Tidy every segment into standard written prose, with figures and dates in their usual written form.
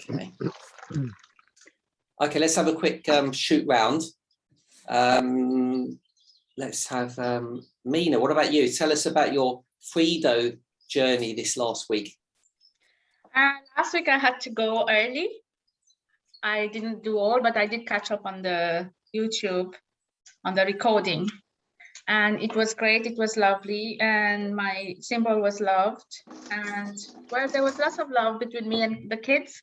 Okay. Okay, let's have a quick shoot round. Let's have Mina. What about you? Tell us about your Frido journey this last week. Last week I had to go early. I didn't do all, but I did catch up on the YouTube, on the recording. And it was great. It was lovely. And my symbol was loved. And well, there was lots of love between me and the kids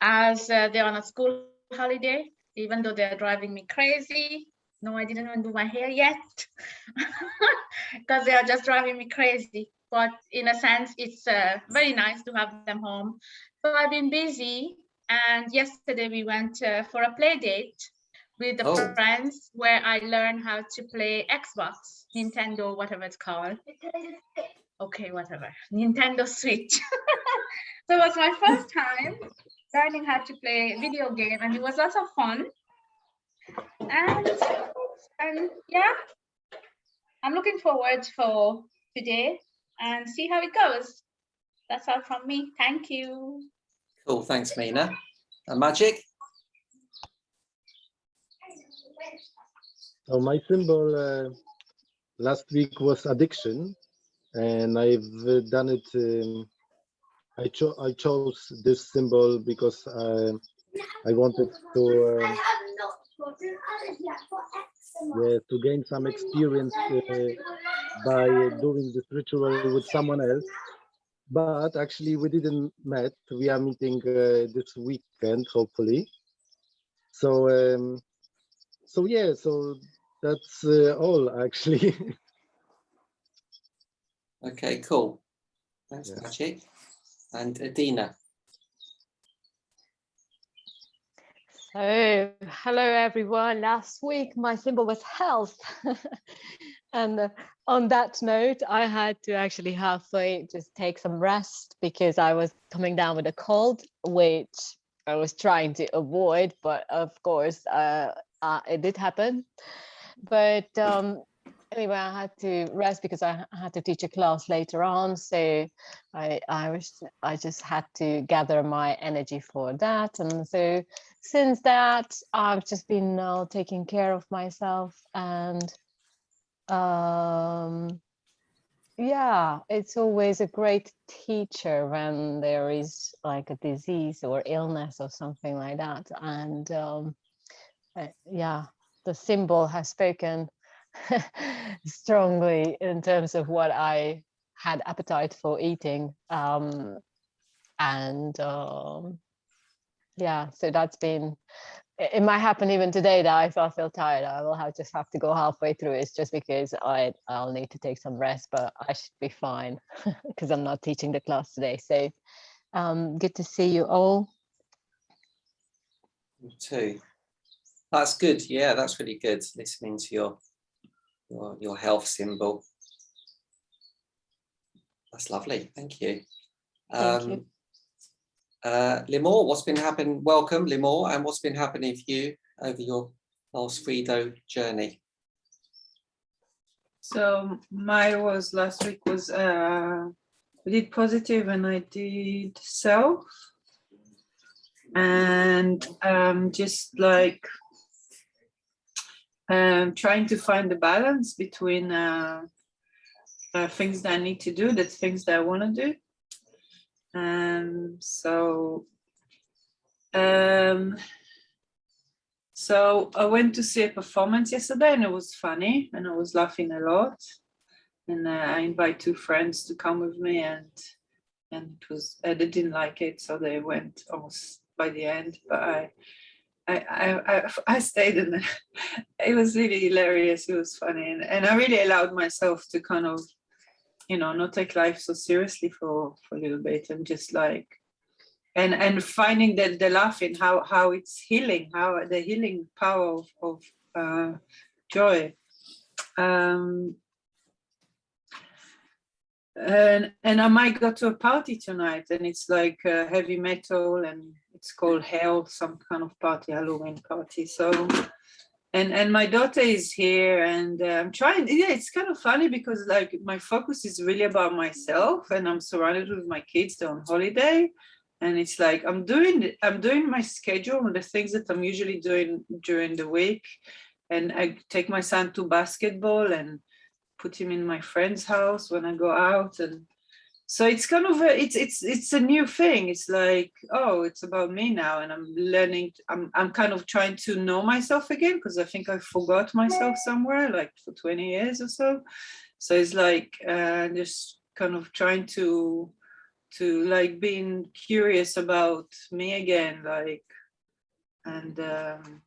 as they're on a school holiday, even though they're driving me crazy. No, I didn't even do my hair yet because they are just driving me crazy. But in a sense, it's very nice to have them home. So I've been busy. And yesterday we went for a play date with the friends where I learned how to play Xbox, Nintendo, whatever it's called. Okay, whatever. Nintendo Switch. So it was my first time learning how to play a video game, and it was lots of fun. And yeah, I'm looking forward for today and see how it goes. That's all from me. Thank you. Cool, thanks, Mina. Magic? So my symbol last week was addiction, and I've done it. I chose this symbol because I wanted to gain some experience by doing this ritual with someone else. But actually, we didn't met. We are meeting this weekend, hopefully. So yeah. So that's all actually. Okay, cool. Thanks, Magic. And Adina. So, hello everyone. Last week my symbol was health. And on that note, I had to actually halfway just take some rest because I was coming down with a cold, which I was trying to avoid, but of course it did happen. But anyway, I had to rest because I had to teach a class later on. So I just had to gather my energy for that. And so since that, I've just been taking care of myself. And yeah, it's always a great teacher when there is like a disease or illness or something like that. And yeah, the symbol has spoken strongly in terms of what I had appetite for eating. Yeah, so that's been, it might happen even today that if I feel tired, I will just have to go halfway through. It's just because I'll need to take some rest, but I should be fine because I'm not teaching the class today. So good to see you all. You too. That's good. Yeah, that's really good. Listening to your health symbol. That's lovely. Thank you. Thank you. Limor, what's been happening? Welcome, Limor, and what's been happening for you over your last Frido journey? So my was last week was we did positive and I did self, and just like trying to find the balance between things that I need to do, the things that I want to do. So I went to see a performance yesterday and it was funny and I was laughing a lot. And I invite 2 friends to come with me, and it was they didn't like it, so they went almost by the end. But I stayed, and it was really hilarious. It was funny, and I really allowed myself to kind of, not take life so seriously for a little bit, and just like, and finding that the laughing, how it's healing, how the healing power of joy. And I might go to a party tonight, and it's like heavy metal, and it's called Hell, some kind of party, Halloween party. So, and my daughter is here, and I'm trying. Yeah, it's kind of funny because like my focus is really about myself, and I'm surrounded with my kids. They're on holiday, And it's like I'm doing my schedule and the things that I'm usually doing during the week. And I take my son to basketball and put him in my friend's house when I go out. And so it's kind of it's a new thing. It's like, oh, it's about me now, and I'm learning. I'm kind of trying to know myself again, because I think I forgot myself somewhere, like for 20 years or so. So it's like just kind of trying to like being curious about me again, like, and then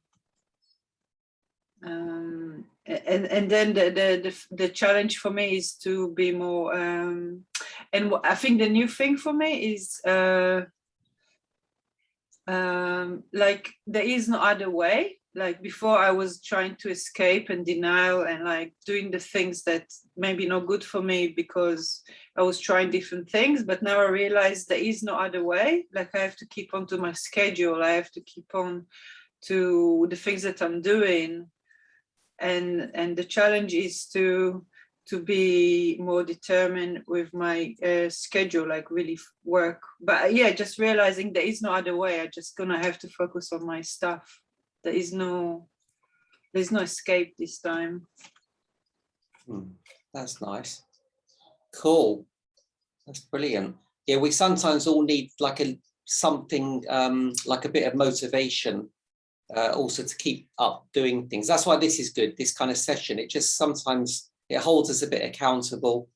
the challenge for me is to be more and I think the new thing for me is like there is no other way. Like before I was trying to escape and denial and like doing the things that maybe not good for me because I was trying different things, but now I realize there is no other way. Like I have to keep on to my schedule, I have to keep on to the things that I'm doing, and the challenge is to be more determined with my schedule, like really work. But yeah, just realizing there is no other way. I'm just gonna have to focus on my stuff. There's no escape this time. That's nice. Cool. That's brilliant. Yeah, we sometimes all need like something like a bit of motivation also to keep up doing things. That's why this is good, this kind of session. It just sometimes it holds us a bit accountable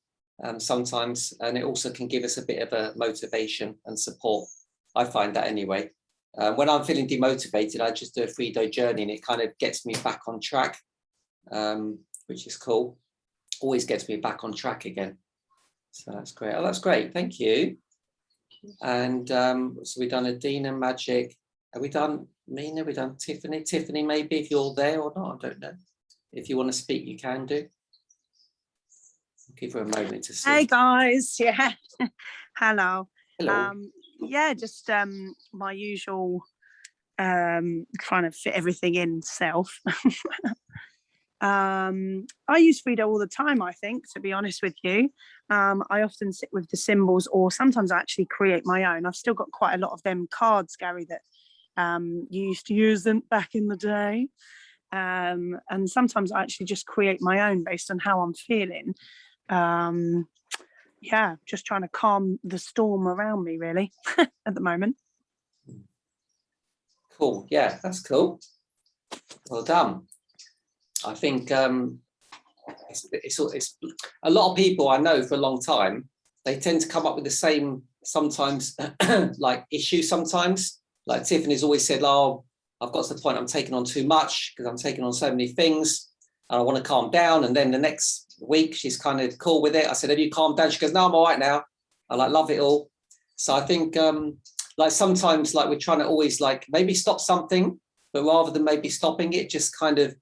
sometimes, and it also can give us a bit of a motivation and support. I find that anyway. When I'm feeling demotivated, I just do a 3-day journey and it kind of gets me back on track, which is cool. Always gets me back on track again. So that's great. Oh, that's great. Thank you. And so we've done Adina, Magic. Have we done Mina? We've done Tiffany. Tiffany, maybe if you're there or not, I don't know. If you want to speak, you can do. I'll give her a moment to speak. Hey guys, yeah. Hello. Hello. Yeah, just my usual trying to fit everything in self. I use Frito all the time, I think, to be honest with you. I often sit with the symbols, or sometimes I actually create my own. I've still got quite a lot of them cards, Gary, that you used to use them back in the day. And sometimes I actually just create my own based on how I'm feeling. Yeah, just trying to calm the storm around me, really, at the moment. Cool. Yeah, that's cool. Well done. I think it's a lot of people I know for a long time, they tend to come up with the same sometimes like issues sometimes. Like Tiffany's always said, oh, I've got to the point I'm taking on too much because I'm taking on so many things and I want to calm down. And then the next week she's kind of cool with it. I said, have you calmed down? She goes, no, I'm all right now. I like love it all. So I think like sometimes like we're trying to always like maybe stop something, but rather than maybe stopping it, just kind of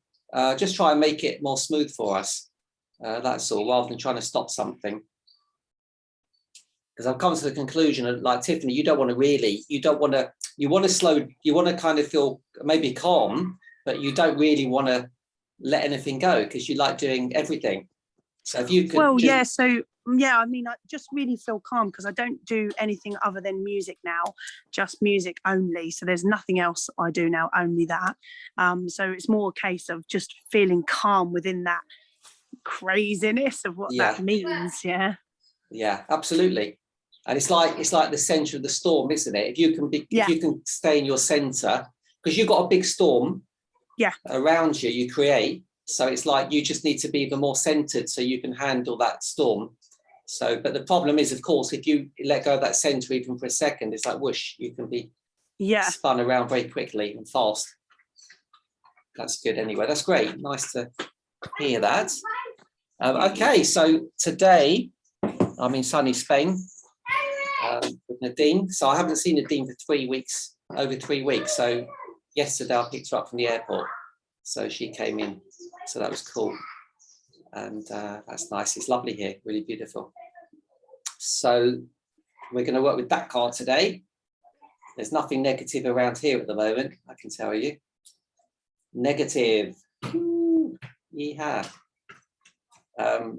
just try and make it more smooth for us. That's all, rather than trying to stop something. Because I've come to the conclusion of, like Tiffany, you want to kind of feel maybe calm, but you don't really want to let anything go because you like doing everything. So if you could I mean, I just really feel calm because I don't do anything other than music now, just music only. So there's nothing else I do now, only that. So it's more a case of just feeling calm within that craziness of what that means. Yeah, absolutely. And it's like the center of the storm, isn't it? If you can stay in your center, because you've got a big storm around you, you create. So it's like you just need to be even more centered so you can handle that storm. So, but the problem is, of course, if you let go of that center even for a second, it's like whoosh, you can be spun around very quickly and fast. That's good anyway. That's great. Nice to hear that. Okay, so today I'm in sunny Spain with Nadine. So I haven't seen Nadine for 3 weeks, over 3 weeks. So yesterday I picked her up from the airport. So she came in. So that was cool. And that's nice. It's lovely here, really beautiful. So we're going to work with that card today. There's nothing negative around here at the moment, I can tell you. Negative. Yeah. Oh,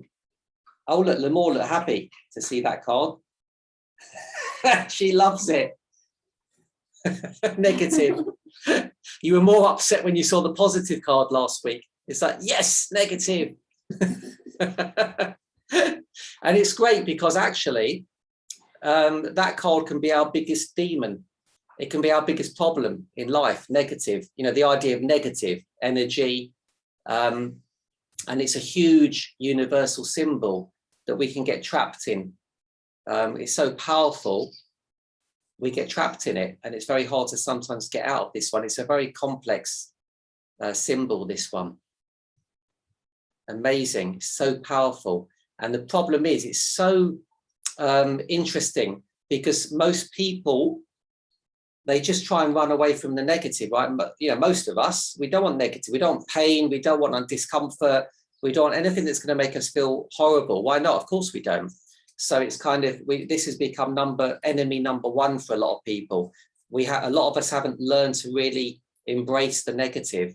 look, Lemore look happy to see that card. She loves it. Negative. You were more upset when you saw the positive card last week. It's like, yes, negative. And it's great because actually that card can be our biggest demon. It can be our biggest problem in life, negative, you know, the idea of negative energy. And it's a huge universal symbol that we can get trapped in. It's so powerful, we get trapped in it, and it's very hard to sometimes get out of this one. It's a very complex symbol, this one. Amazing, it's so powerful. And the problem is, it's so interesting because most people, they just try and run away from the negative, right? But, you know, most of us, we don't want negative. We don't want pain. We don't want discomfort. We don't want anything that's going to make us feel horrible. Why not? Of course we don't. So it's kind of, this has become enemy number one for a lot of people. A lot of us haven't learned to really embrace the negative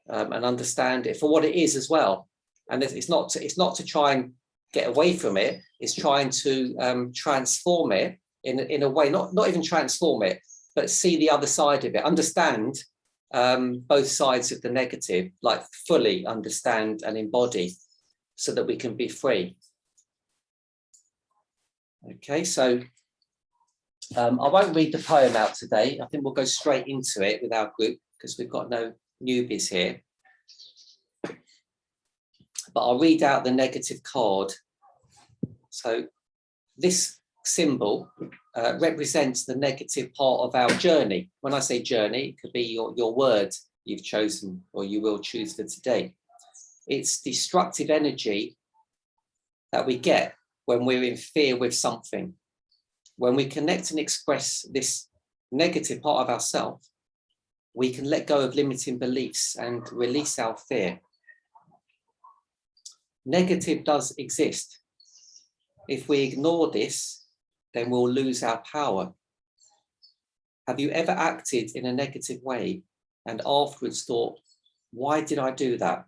and understand it for what it is as well. And it's not to try and get away from it. It's trying to transform it in a way, not even transform it, but see the other side of it, understand both sides of the negative, like fully understand and embody so that we can be free. Okay, so I won't read the poem out today. I think we'll go straight into it with our group because we've got no newbies here. But I'll read out the negative card. So this symbol represents the negative part of our journey. When I say journey, it could be your word you've chosen or you will choose for today. It's destructive energy that we get when we're in fear with something. When we connect and express this negative part of ourselves, we can let go of limiting beliefs and release our fear. Negative does exist. If we ignore this, then we'll lose our power. Have you ever acted in a negative way and afterwards thought, why did I do that?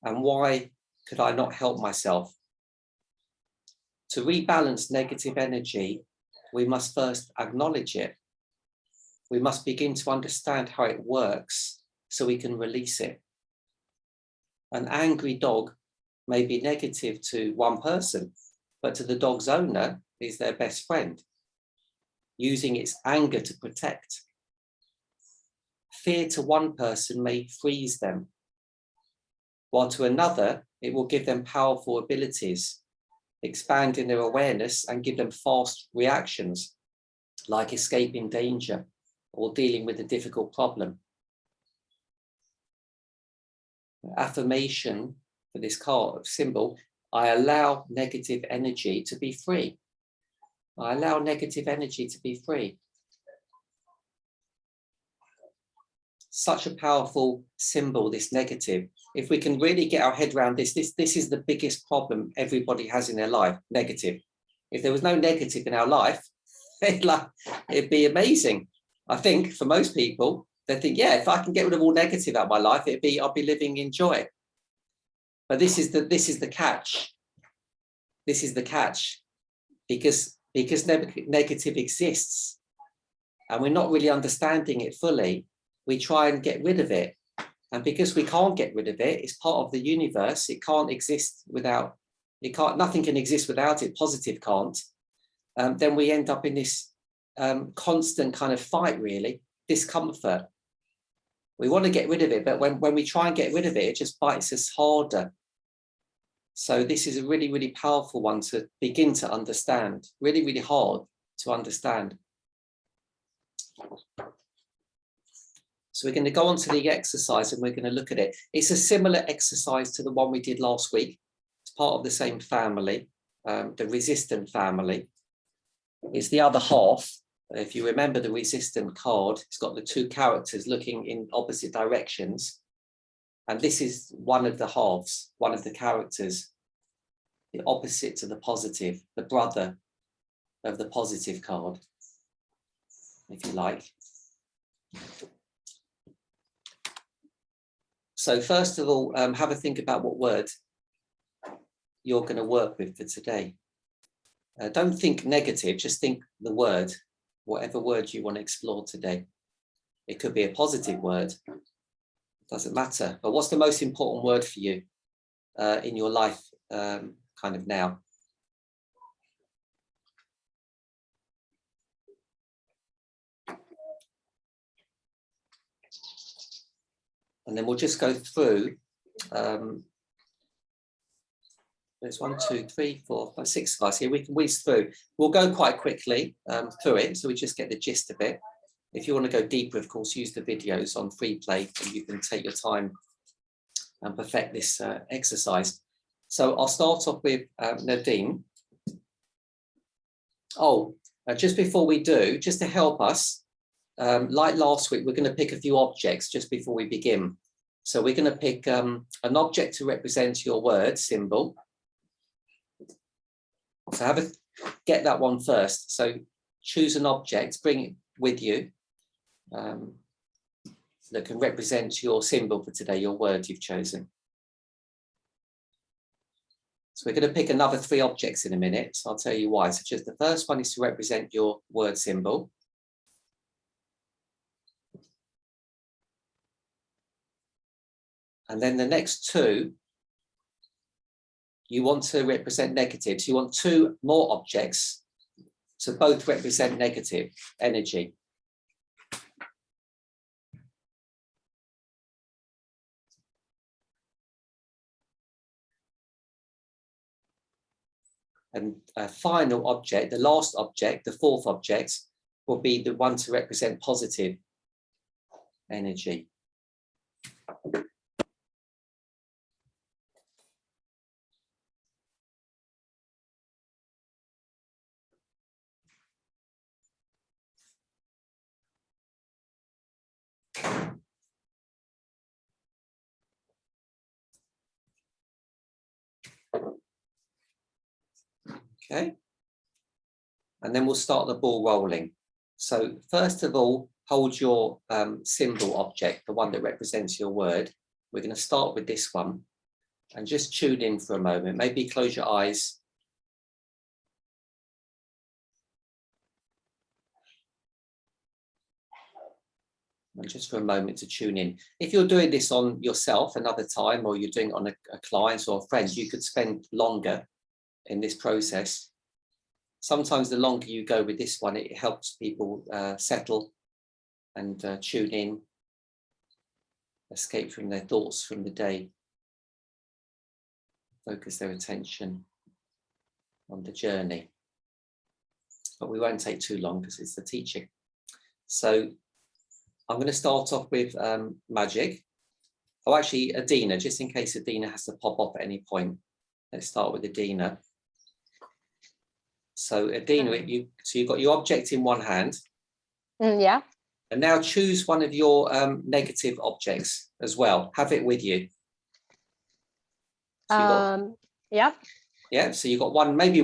And why could I not help myself? To rebalance negative energy, we must first acknowledge it. We must begin to understand how it works so we can release it. An angry dog may be negative to one person, but to the dog's owner is their best friend, using its anger to protect. Fear to one person may freeze them, while to another, it will give them powerful abilities, expanding their awareness and give them fast reactions, like escaping danger or dealing with a difficult problem. Affirmation for this card symbol, I allow negative energy to be free. I allow negative energy to be free. Such a powerful symbol, this negative. If we can really get our head around this is the biggest problem everybody has in their life, negative. If there was no negative in our life, it'd be amazing. I think for most people, they think, yeah, if I can get rid of all negative out of my life, I'll be living in joy. But this is the catch. This is the catch, because negative exists and we're not really understanding it fully. We try and get rid of it. And because we can't get rid of it, it's part of the universe. It can't exist without, nothing can exist without it. Positive can't. Then we end up in this constant kind of fight, really, discomfort. We want to get rid of it, but when we try and get rid of it, it just bites us harder. So this is a really, really powerful one to begin to understand. Really, really hard to understand. So we're going to go on to the exercise and we're going to look at it. It's a similar exercise to the one we did last week. It's part of the same family, the resistant family. It's the other half. If you remember the resistant card, it's got the two characters looking in opposite directions. And this is one of the halves, one of the characters, the opposite to the positive, the brother of the positive card, if you like. So first of all, have a think about what word you're going to work with for today. Don't think negative, just think the word. whatever word you want to explore today. It could be a positive word, doesn't matter. But what's the most important word for you in your life kind of now? And then we'll just go through. There's 1, 2, 3, 4, 5, 6 of us here. We can whiz through. We'll go quite quickly through it, so we just get the gist of it. If you want to go deeper, of course, use the videos on free play, and you can take your time and perfect this exercise. So I'll start off with Nadine. Oh, just before we do, just to help us, like last week, we're going to pick a few objects just before we begin. So we're going to pick an object to represent your word symbol. So get that one first. So choose an object, bring it with you that can represent your symbol for today, your word you've chosen. So we're going to pick another 3 objects in a minute. So I'll tell you why. So just the first one is to represent your word symbol. And then the next 2, you want to represent negatives. You want 2 more objects to both represent negative energy. And a final object, the last object, the 4th object, will be the one to represent positive energy. Okay, and then we'll start the ball rolling. So first of all, hold your symbol object, the one that represents your word. We're going to start with this one and just tune in for a moment. Maybe close your eyes. And just for a moment to tune in. If you're doing this on yourself another time, or you're doing it on a client or a friend, you could spend longer in this process. Sometimes the longer you go with this one, it helps people settle and tune in, escape from their thoughts from the day, focus their attention on the journey. But we won't take too long because it's the teaching. So I'm going to start off with magic. Oh, actually, Adina, just in case Adina has to pop off at any point. Let's start with Adina. So Adina, you've got your object in one hand. Yeah. And now choose one of your negative objects as well. Have it with you. So yeah. Yeah, so you've got one, maybe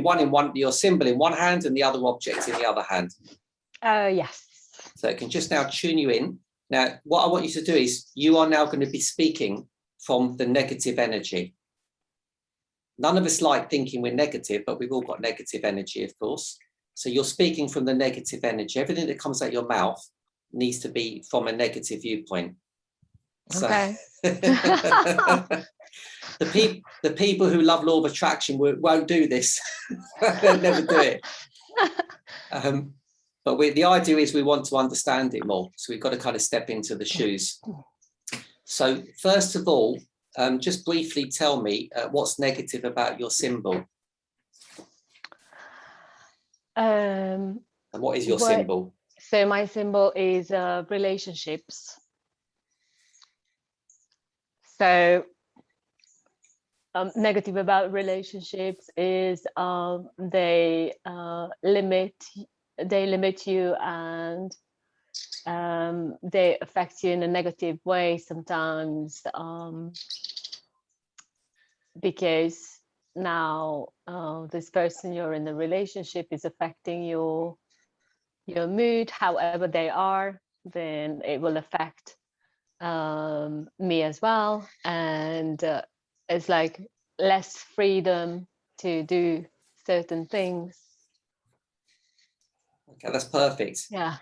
your symbol in one hand and the other object in the other hand. Yes. So it can just now tune you in. Now, what I want you to do is you are now going to be speaking from the negative energy. None of us like thinking we're negative, but we've all got negative energy, of course. So you're speaking from the negative energy. Everything that comes out your mouth needs to be from a negative viewpoint. Okay. So the people who love law of attraction won't do this. They'll never do it. But the idea is we want to understand it more. So we've got to kind of step into the shoes. So first of all, just briefly tell me what's negative about your symbol. And what is your symbol? So my symbol is relationships. So negative about relationships is they limit you, and they affect you in a negative way sometimes, because now this person you're in the relationship is affecting your mood. However they are, then it will affect me as well, and it's like less freedom to do certain things. Okay, that's perfect. Yeah.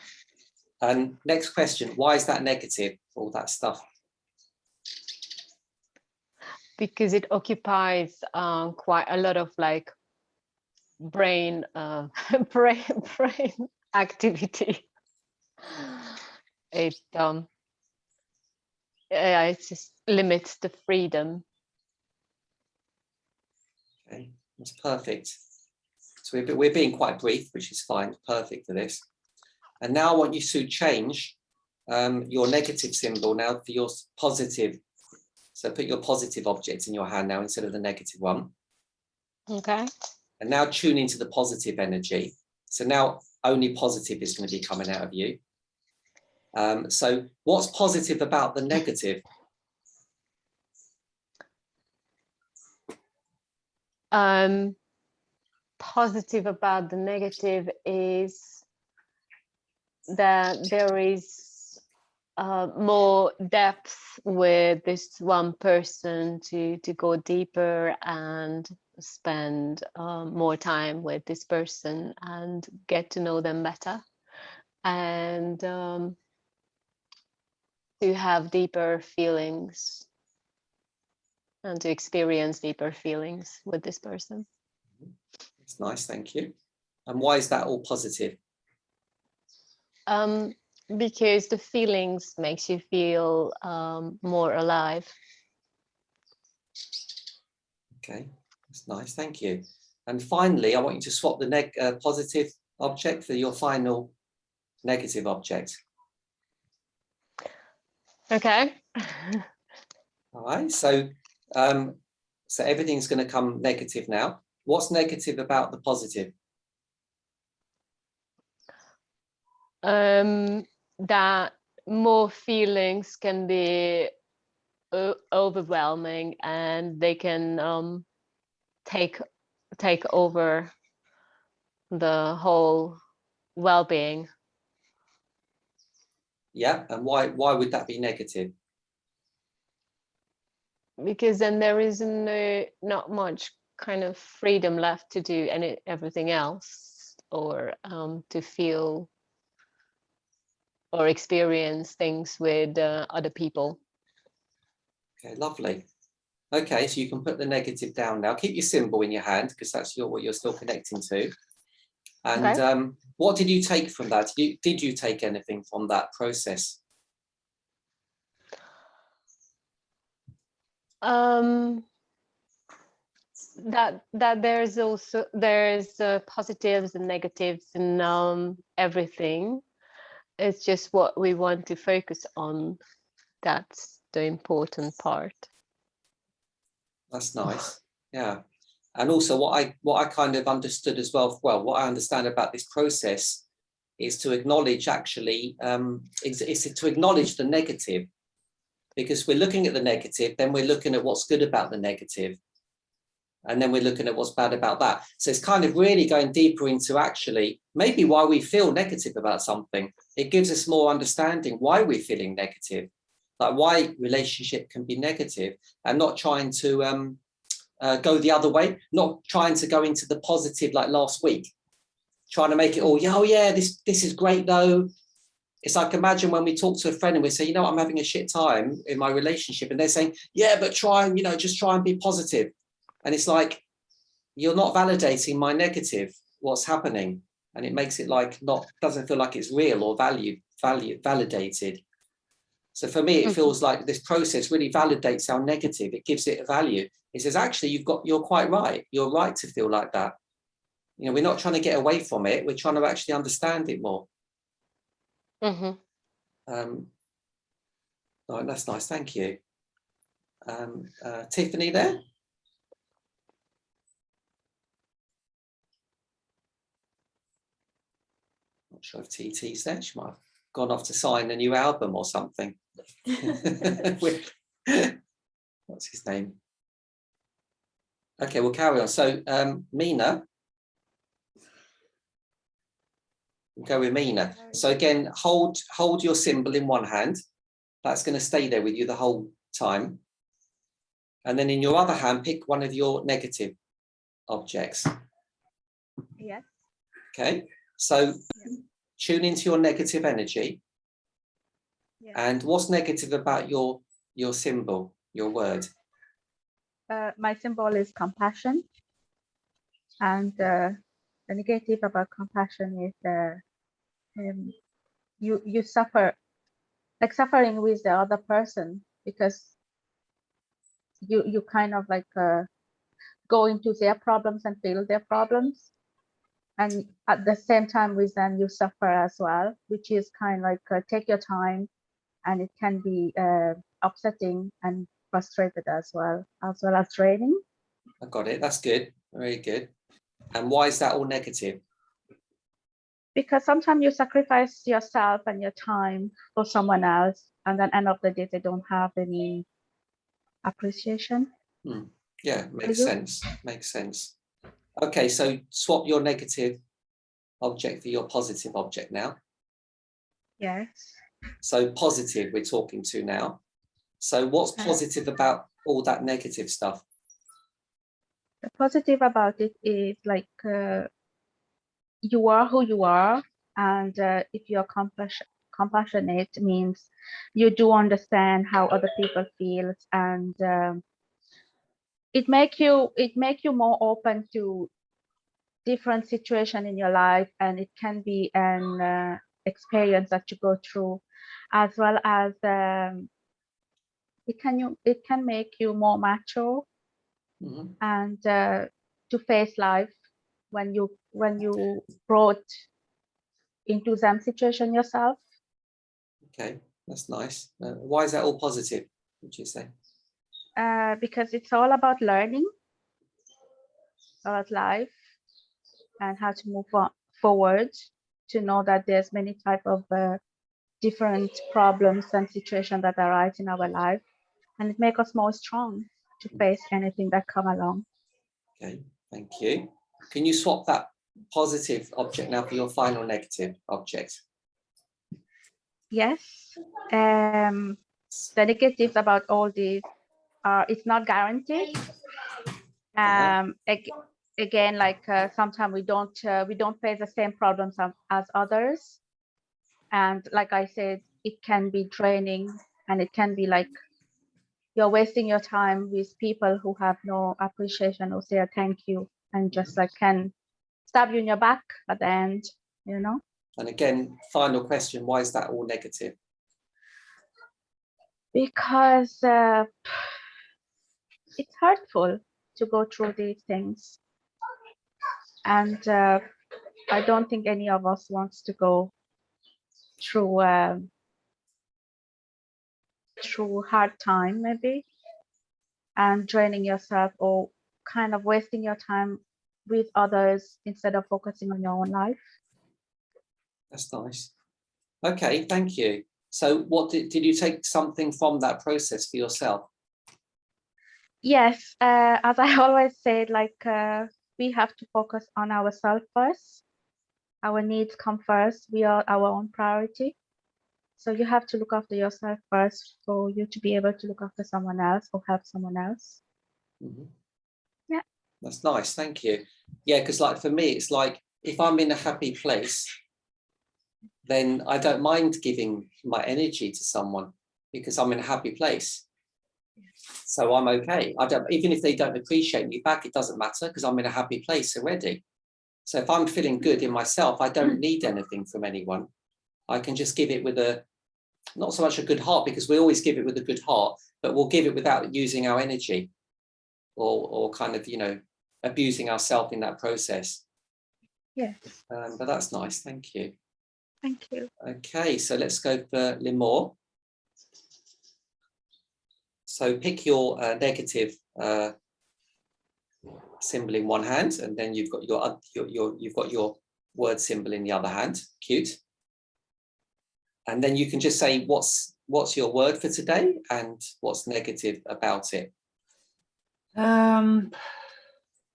And next question, why is that negative, all that stuff? Because it occupies quite a lot of like brain brain activity. It it just limits the freedom. Okay, that's perfect. So we're being quite brief, which is fine, perfect for this. And now I want you to change your negative symbol now for your positive. So put your positive object in your hand now instead of the negative one. Okay. And now tune into the positive energy. So now only positive is going to be coming out of you. So what's positive about the negative? Positive about the negative is that there is more depth with this one person to go deeper and spend more time with this person and get to know them better, and to have deeper feelings and to experience deeper feelings with this person. It's nice, thank you. And why is that all positive? Because the feelings makes you feel more alive. Okay, that's nice, thank you. And finally, I want you to swap the positive object for your final negative object. Okay. All right, so everything's going to come negative now. What's negative about the positive? That more feelings can be overwhelming, and they can take over the whole well-being. Yeah, and why would that be negative? Because then there is not much kind of freedom left to do everything else, or to feel or experience things with other people. Okay, lovely. Okay, so you can put the negative down now. Keep your symbol in your hand because that's what you're still connecting to. And okay. What did you take from that? Did you take anything from that process? That there's positives and negatives in everything. It's just what we want to focus on. That's the important part. That's nice. Yeah. And also what I kind of understood as well, what I understand about this process is to acknowledge actually, is to acknowledge the negative, because we're looking at the negative, then we're looking at what's good about the negative. And then we're looking at what's bad about that. So it's kind of really going deeper into actually maybe why we feel negative about something. It gives us more understanding why we're feeling negative, like why relationship can be negative, and not trying to go the other way, not trying to go into the positive like last week, trying to make it all, oh yeah, this is great though. It's like, imagine when we talk to a friend and we say, you know, I'm having a shit time in my relationship, and they're saying, yeah, but try and, just try and be positive. And it's like, you're not validating my negative, what's happening. And it makes it like doesn't feel like it's real or validated. So for me, it feels like this process really validates our negative. It gives it a value. It says, actually, you're quite right. You're right to feel like that. We're not trying to get away from it. We're trying to actually understand it more. Mm-hmm. Oh, that's nice. Thank you. Tiffany there? Not sure if TT's there. She might have gone off to sign a new album or something. What's his name? Okay, we'll carry on. So Mina, we'll go with Mina. So again, hold your symbol in one hand. That's going to stay there with you the whole time. And then in your other hand, pick one of your negative objects. Yes. Okay. So tune into your negative energy. Yeah. And what's negative about your symbol, your word? My symbol is compassion, and the negative about compassion is you suffer, like suffering with the other person, because you kind of like go into their problems and feel their problems, and at the same time with them you suffer as well, which is kind of like take your time, and it can be upsetting and frustrated as well as draining. I got it. That's good. Very good. And why is that all negative? Because sometimes you sacrifice yourself and your time for someone else, and then end of the day they don't have any appreciation. Yeah, makes sense. Makes sense. Okay, so swap your negative object for your positive object now. Yes. So positive we're talking to now. So what's positive about all that negative stuff? The positive about it is like you are who you are, and if you're compassionate means you do understand how other people feel, and it make you more open to different situation in your life, and it can be an experience that you go through, as well as it can make you more mature and to face life when you brought into some situation yourself. Okay, that's nice. Why is that all positive, would you say? Because it's all about learning about life and how to move forward, to know that there's many type of different problems and situations that arise in our life, and it makes us more strong to face anything that come along. Okay, thank you. Can you swap that positive object now for your final negative object? Yes. The negatives about all these are it's not guaranteed. Again, like sometimes we don't face the same problems as others, and like I said, it can be draining, and it can be like you're wasting your time with people who have no appreciation or say a thank you, and just like can stab you in your back at the end, you know. And again, final question, why is that all negative? Because it's hurtful to go through these things, and I don't think any of us wants to go through through hard time maybe, and draining yourself or kind of wasting your time with others instead of focusing on your own life. That's nice. Okay, thank you. So what did you take something from that process for yourself? Yes, as I always said, like we have to focus on ourselves first. Our needs come first. We are our own priority. So you have to look after yourself first for you to be able to look after someone else or help someone else. Yeah. That's nice, thank you. Yeah, because like for me, it's like if I'm in a happy place, then I don't mind giving my energy to someone because I'm in a happy place. So I'm okay. Even if they don't appreciate me back, it doesn't matter because I'm in a happy place already. So if I'm feeling good in myself, I don't need anything from anyone. I can just give it with not so much a good heart, because we always give it with a good heart, but we'll give it without using our energy or kind of, abusing ourselves in that process. Yes. But that's nice. Thank you. Thank you. Okay, so let's go for Limor. So pick your negative symbol in one hand, and then you've got your word symbol in the other hand. Cute. And then you can just say what's your word for today and what's negative about it.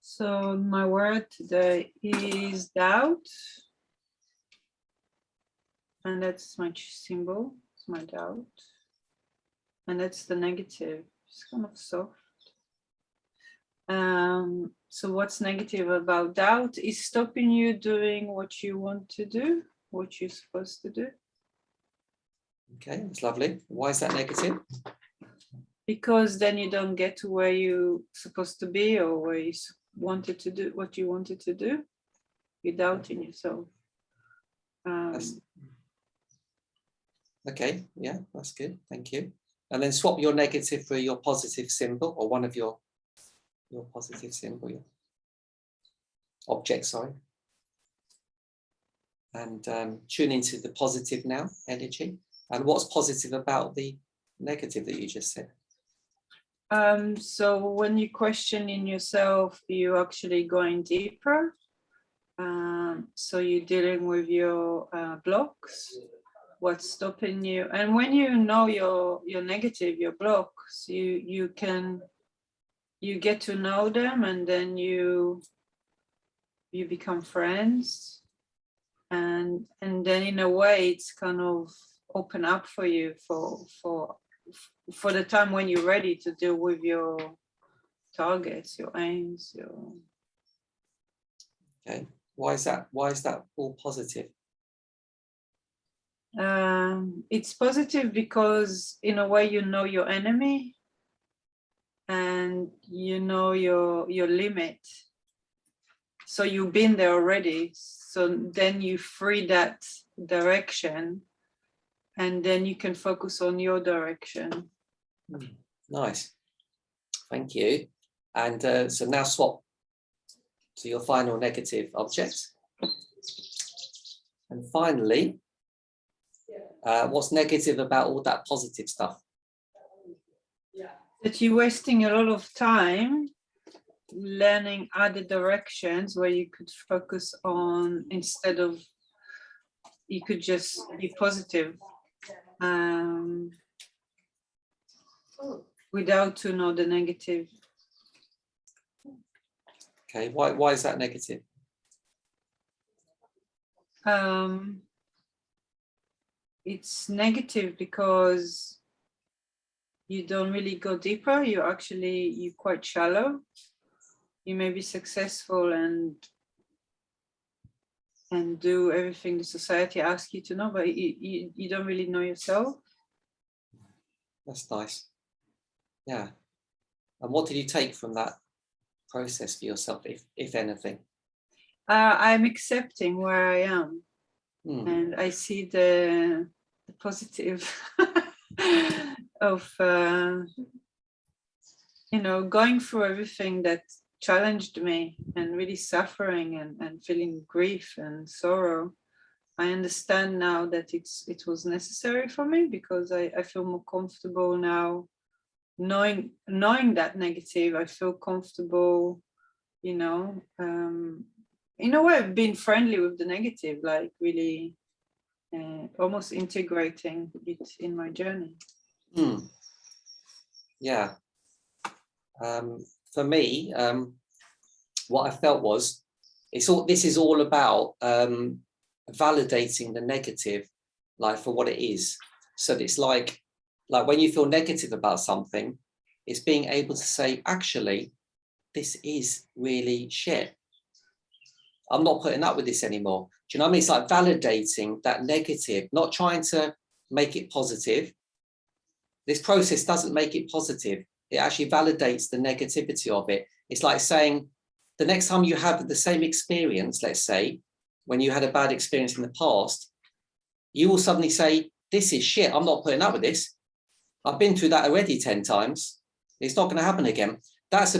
So my word today is doubt, and that's my symbol. It's my doubt, and that's the negative. It's kind of soft. So what's negative about doubt? Is stopping you doing what you want to do, what you're supposed to do. Okay, that's lovely. Why is that negative? Because then you don't get to where you're supposed to be, or where you wanted to do what you wanted to do. You're doubting yourself. Okay, yeah, that's good. Thank you. And then swap your negative for your positive symbol, or one of your positive symbol, yeah. Object, sorry. And tune into the positive now, energy. And what's positive about the negative that you just said? So when you question in yourself, you're actually going deeper. So you're dealing with your blocks, what's stopping you. And when you know your negative, your blocks, you get to know them, and then you become friends. And then in a way it's kind of open up for you for the time when you're ready to deal with your targets, your aims, your. Okay, why is that all positive? It's positive because in a way you know your enemy, and you know your limit, so you've been there already, so then you free that direction, and then you can focus on your direction. Nice, thank you. And so now swap to your final negative object. And finally, what's negative about all that positive stuff? That you're wasting a lot of time learning other directions where you could focus on, instead of, you could just be positive without to know the negative. Okay, why is that negative? It's negative because you don't really go deeper. You're quite shallow. You may be successful and do everything the society asks you to know, but you don't really know yourself. That's nice. Yeah. And what did you take from that process for yourself, if anything? I'm accepting where I am, and I see the positive of going through everything that challenged me, and really suffering and feeling grief and sorrow. I understand now that it was necessary for me, because I feel more comfortable now knowing that negative. I feel comfortable, in a way, being friendly with the negative, like really almost integrating it in my journey. Yeah. For me, what I felt was, this is all about validating the negative, like for what it is. So it's like when you feel negative about something, it's being able to say, actually, this is really shit. I'm not putting up with this anymore. Do you know what I mean? It's like validating that negative, not trying to make it positive. This process doesn't make it positive. It actually validates the negativity of it. It's like saying, the next time you have the same experience, let's say, when you had a bad experience in the past, you will suddenly say, this is shit. I'm not putting up with this. I've been through that already 10 times. It's not going to happen again. That's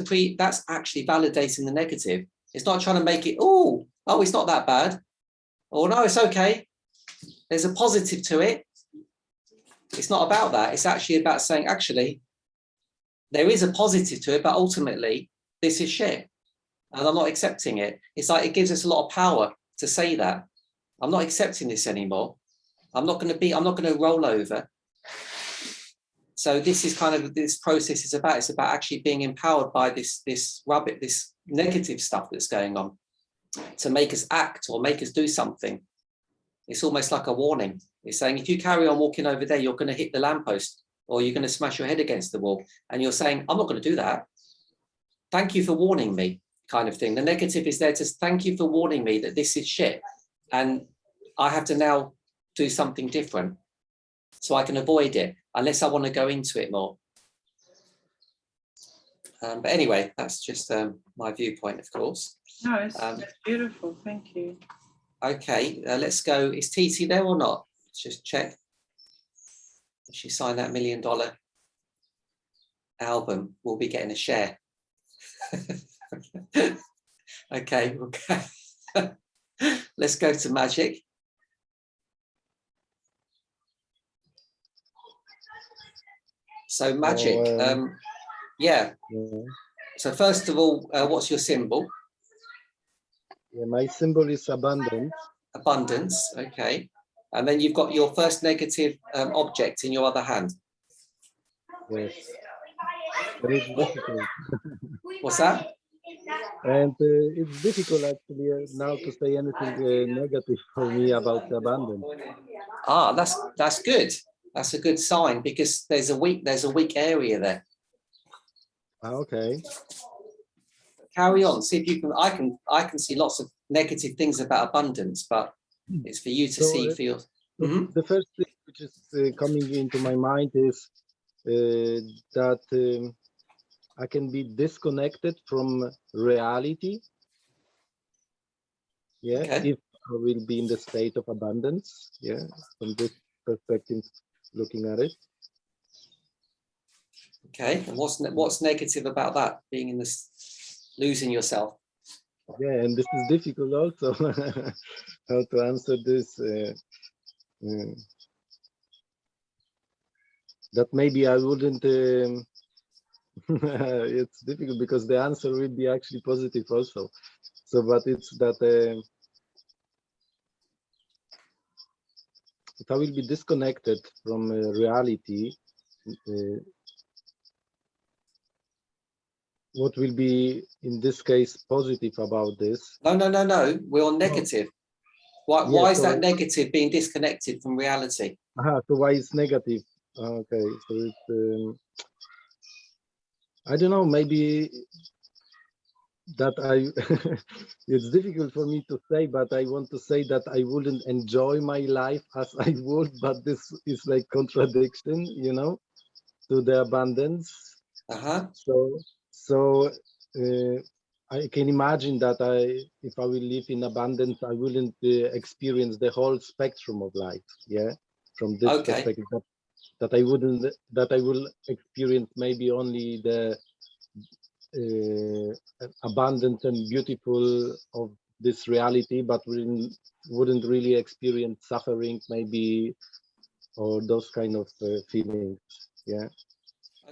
actually validating the negative. It's not trying to make it, oh, it's not that bad. Or no, it's okay. There's a positive to it. It's not about that. It's actually about saying, actually, there is a positive to it, but ultimately, this is shit. And I'm not accepting it. It's like it gives us a lot of power to say that. I'm not accepting this anymore. I'm not going to roll over. So this is kind of this process is about. It's about actually being empowered by this rubbish, this negative stuff that's going on, to make us act or make us do something. It's almost like a warning. It's saying, if you carry on walking over there, you're going to hit the lamppost, or you're going to smash your head against the wall. And you're saying, I'm not going to do that. Thank you for warning me. kind of thing. The negative is there to thank you for warning me that this is shit, and I have to now do something different so I can avoid it, unless I want to go into it more. But anyway, that's just my viewpoint, of course. No, it's beautiful. Thank you. Okay, let's go. Is TT there or not? Let's just check. If she signed that $1 million album, we'll be getting a share. Okay. Let's go to Magic. So Magic, yeah. So first of all, what's your symbol? Yeah, my symbol is abundance. Abundance, okay. And then you've got your first negative object in your other hand. Yes. And it's difficult. What's that? And it's difficult actually now to say anything negative for me about abundance. Ah, that's good. That's a good sign, because there's a weak area there. Okay. Carry on. See if you can. I can see lots of negative things about abundance, but it's for you to see for your. The first thing which is coming into my mind is that I can be disconnected from reality. Yeah, okay. if I will be in the state of abundance. Yeah, from this perspective, looking at it. Okay, and what's negative about that? Being in this, losing yourself. Yeah, and this is difficult also. How to answer this? That maybe I wouldn't. It's difficult because the answer will be actually positive also. So, but it's that if I will be disconnected from reality, what will be in this case positive about this? No. We're on negative. Why is that negative, being disconnected from reality? So why it's negative? Okay, so it's I don't know, maybe that it's difficult for me to say, but I want to say that I wouldn't enjoy my life as I would, but this is like contradiction, you know, to the abundance. So I can imagine that if I will live in abundance, I wouldn't experience the whole spectrum of life. Yeah, from this perspective, that I will experience maybe only the abundant and beautiful of this reality, but wouldn't really experience suffering maybe, or those kind of feelings. Yeah.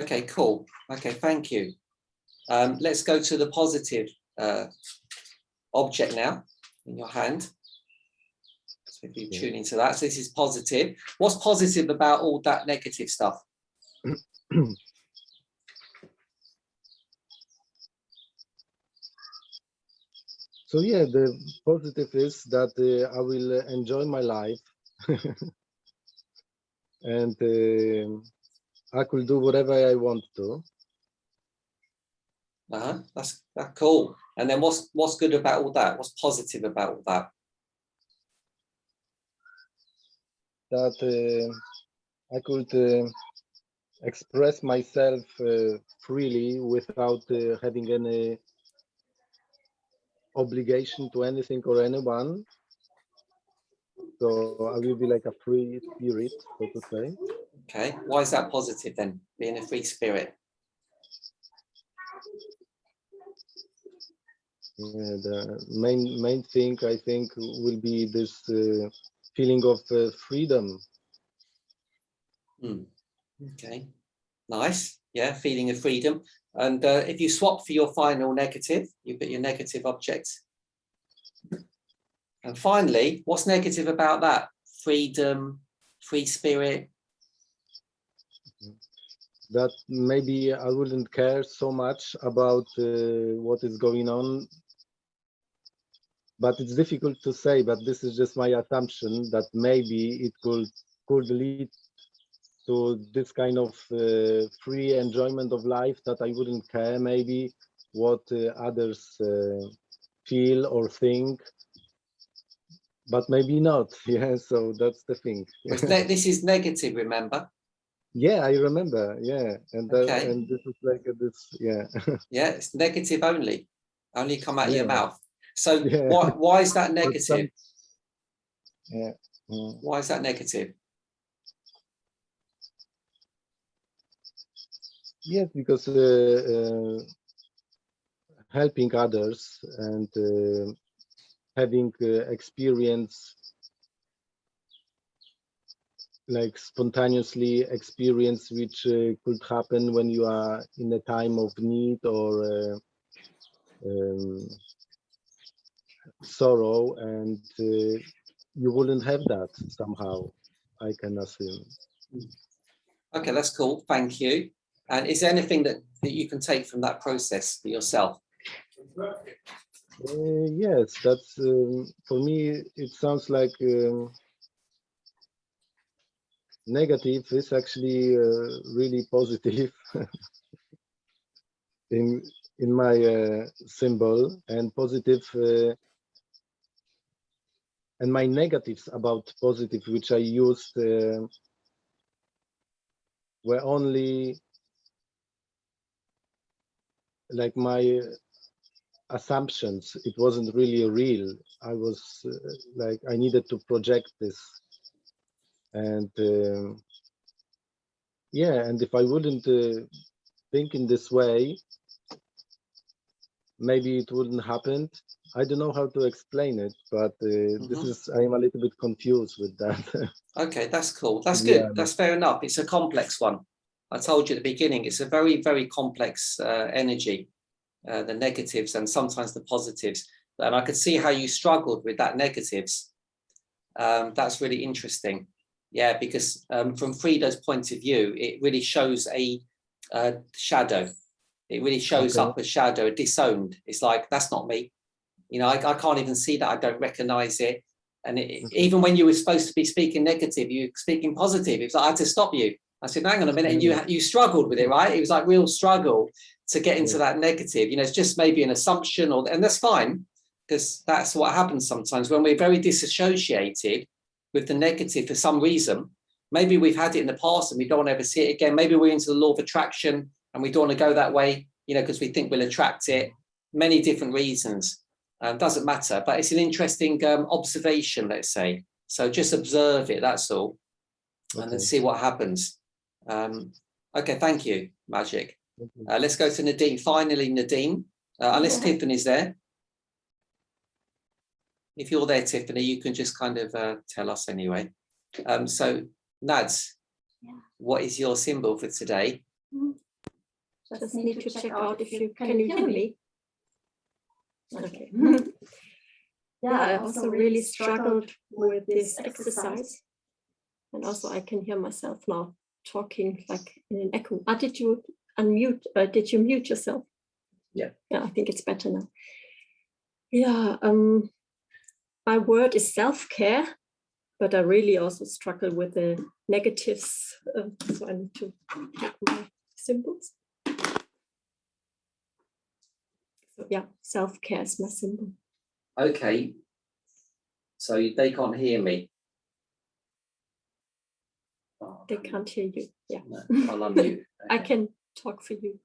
Okay, cool. Okay, thank you. Let's go to the positive object now in your hand. So if you tune into that, so this is positive. What's positive about all that negative stuff? So yeah, the positive is that I will enjoy my life and I could do whatever I want to. That's cool. And then what's good about all that? What's positive about all that? That I could express myself freely without having any obligation to anything or anyone. So I will be like a free spirit, so to say. Okay, why is that positive then, being a free spirit? Yeah, the main thing I think will be this feeling of freedom. Okay, nice. Yeah, feeling of freedom. And if you swap for your final negative, you put your negative object. And finally, what's negative about that? Freedom, free spirit. That maybe I wouldn't care so much about what is going on, but it's difficult to say, but this is just my assumption that maybe it could lead to this kind of free enjoyment of life, that I wouldn't care maybe what others feel or think, but maybe not. Yeah, so that's the thing. This is negative, remember? Yeah, I remember. Yeah, and Okay. and this is like this. Yeah. Yeah, it's negative only come out of your Yeah. mouth. So Yeah. why is that But negative? yeah. Mm. Why is that negative? Yes, because helping others and having experience, like spontaneously experience, which could happen when you are in a time of need or sorrow, and you wouldn't have that somehow, I can assume. Okay, that's cool. Thank you. And is there anything that you can take from that process for yourself? Yes, that's for me. It sounds like negative is actually really positive in my symbol, and positive and my negatives about positive, which I used, were only like my assumptions. It wasn't really real. I was like, I needed to project this, and yeah, and if I wouldn't think in this way, maybe it wouldn't happen. I don't know how to explain it, but this is, I am a little bit confused with that. Okay, that's cool. That's Yeah. good. That's fair enough. It's a complex one. I told you at the beginning, it's a very, very complex energy, the negatives and sometimes the positives. And I could see how you struggled with that negatives. That's really interesting. Yeah, because from Frida's point of view, it really shows a shadow. It really shows up a shadow, a disowned. It's like, that's not me. You know, I can't even see that. I don't recognize it. And even when you were supposed to be speaking negative, you were speaking positive. It was like, I had to stop you. I said, hang on a minute. And you struggled with it, right? It was like real struggle to get into that negative. You know, it's just maybe an assumption, and that's fine, because that's what happens sometimes when we're very disassociated with the negative for some reason. Maybe we've had it in the past and we don't want to ever see it again. Maybe we're into the law of attraction and we don't want to go that way, you know, because we think we'll attract it. Many different reasons. Doesn't matter, but it's an interesting observation, let's say. So just observe it, that's all, and then see what happens. Okay, thank you, Magic. Let's go to Nadine. Finally, Nadine, unless Tiffany's there. If you're there, Tiffany, you can just kind of tell us anyway. So, Nads, what is your symbol for today? Just need to check out if you can hear me. Okay. Yeah, I also really struggled with this exercise, and also I can hear myself now talking like in an echo. Did you unmute? Did you mute yourself? Yeah. Yeah, I think it's better now. Yeah. My word is self-care, but I really also struggle with the negatives. So I need to take my symbols. So yeah, self-care is my symbol. Okay. So they can't hear me. They can't hear you. Yeah. No, I'll unmute. Okay. I can talk for you.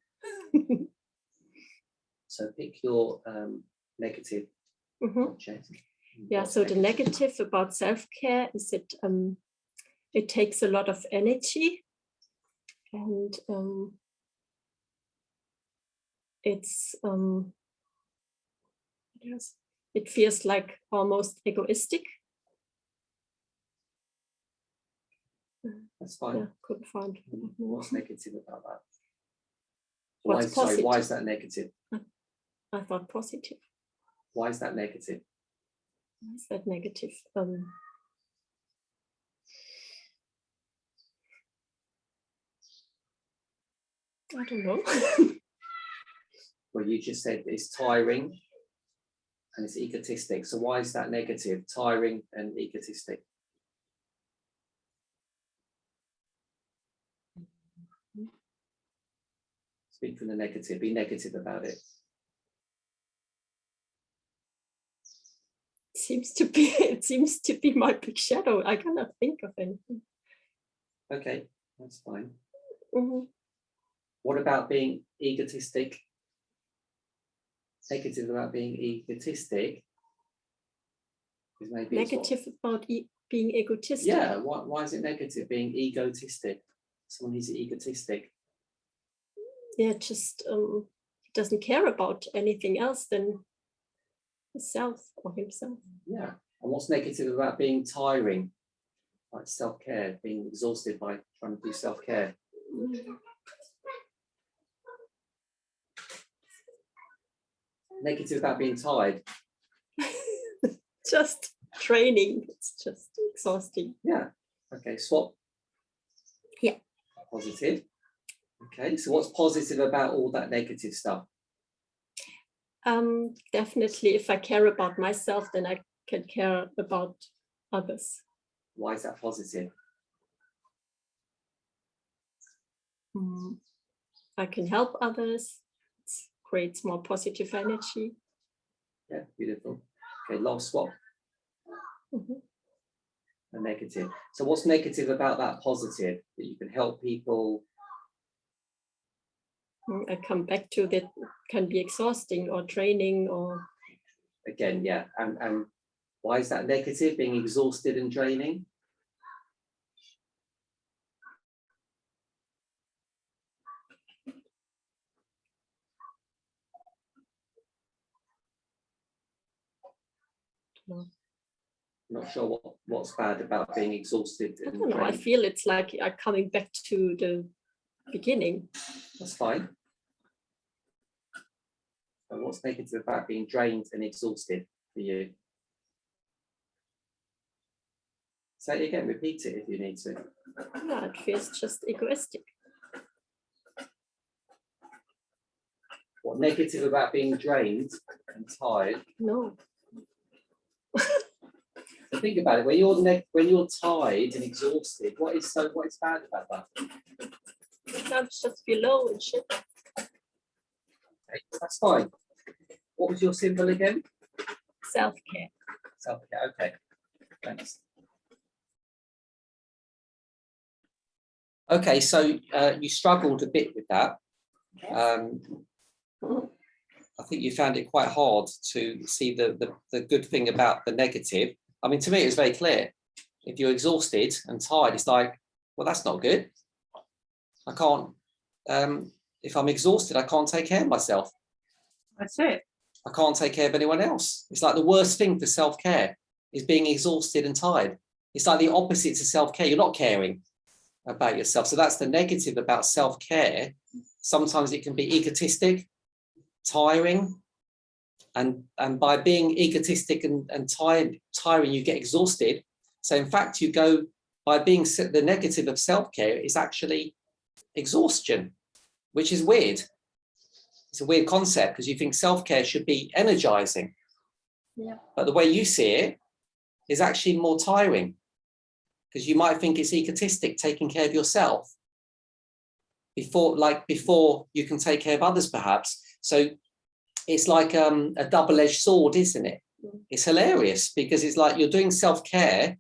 So pick your negative object. Yeah, so the negative about self-care is it takes a lot of energy, and it's yes, it feels like almost egoistic. That's fine. Yeah, couldn't find. What's negative about that? What's positive? Why is that negative? I thought positive. Why is that negative? Why is that negative? I don't know. Well, you just said it's tiring and it's egotistic. So why is that negative? Tiring and egotistic. Speak from the negative. Be negative about it. seems to be my big shadow. I cannot think of anything. Okay, that's fine. Mhm. What about being egotistic? Negative about being egotistic is maybe it's Negative about being egotistic. yeah, why is it negative being egotistic? Someone who's egotistic. Yeah, just doesn't care about anything else than himself or himself. Yeah. And what's negative about being tiring? Like self-care, being exhausted by trying to do self-care. Negative about being tired. Just training. It's just exhausting. Yeah. Okay, swap. Yeah. Positive. Okay, so what's positive about all that negative stuff? Definitely, if I care about myself, then I can care about others. Why is that positive? I can help others. It creates more positive energy. Yeah, beautiful. Okay, last swap. Mhm. A negative. So what's negative about that positive? That you can help people? I come back to that can be exhausting or draining or. Again, yeah. And why is that negative, being exhausted and draining? No. Not sure what's bad about being exhausted I and don't know. I drained. feel it's like I'm coming back to the beginning. That's fine. And what's negative about being drained and exhausted for you? Say it again, repeat it if you need to. Yeah, it feels just egoistic. What negative about being drained and tired? No. So think about it. When you're tired and exhausted, what is bad about that? I'm just below and shit. Okay, that's fine. What was your symbol again? Self-care. Self-care. Okay. Thanks. Okay, so you struggled a bit with that. I think you found it quite hard to see the good thing about the negative. I mean, to me, it was very clear. If you're exhausted and tired, it's like, well, that's not good. I can't, if I'm exhausted, I can't take care of myself. That's it. I can't take care of anyone else. It's like the worst thing for self-care is being exhausted and tired. It's like the opposite to self-care. You're not caring about yourself. So that's the negative about self-care. Sometimes it can be egotistic, tiring, and by being egotistic and tiring, you get exhausted. So in fact, you go by being the negative of self-care is actually exhaustion, which is weird. It's a weird concept because you think self-care should be energizing. Yeah. But the way you see it is actually more tiring because you might think it's egotistic taking care of yourself before you can take care of others, perhaps. So it's like a double-edged sword, isn't it? It's hilarious because it's like you're doing self-care,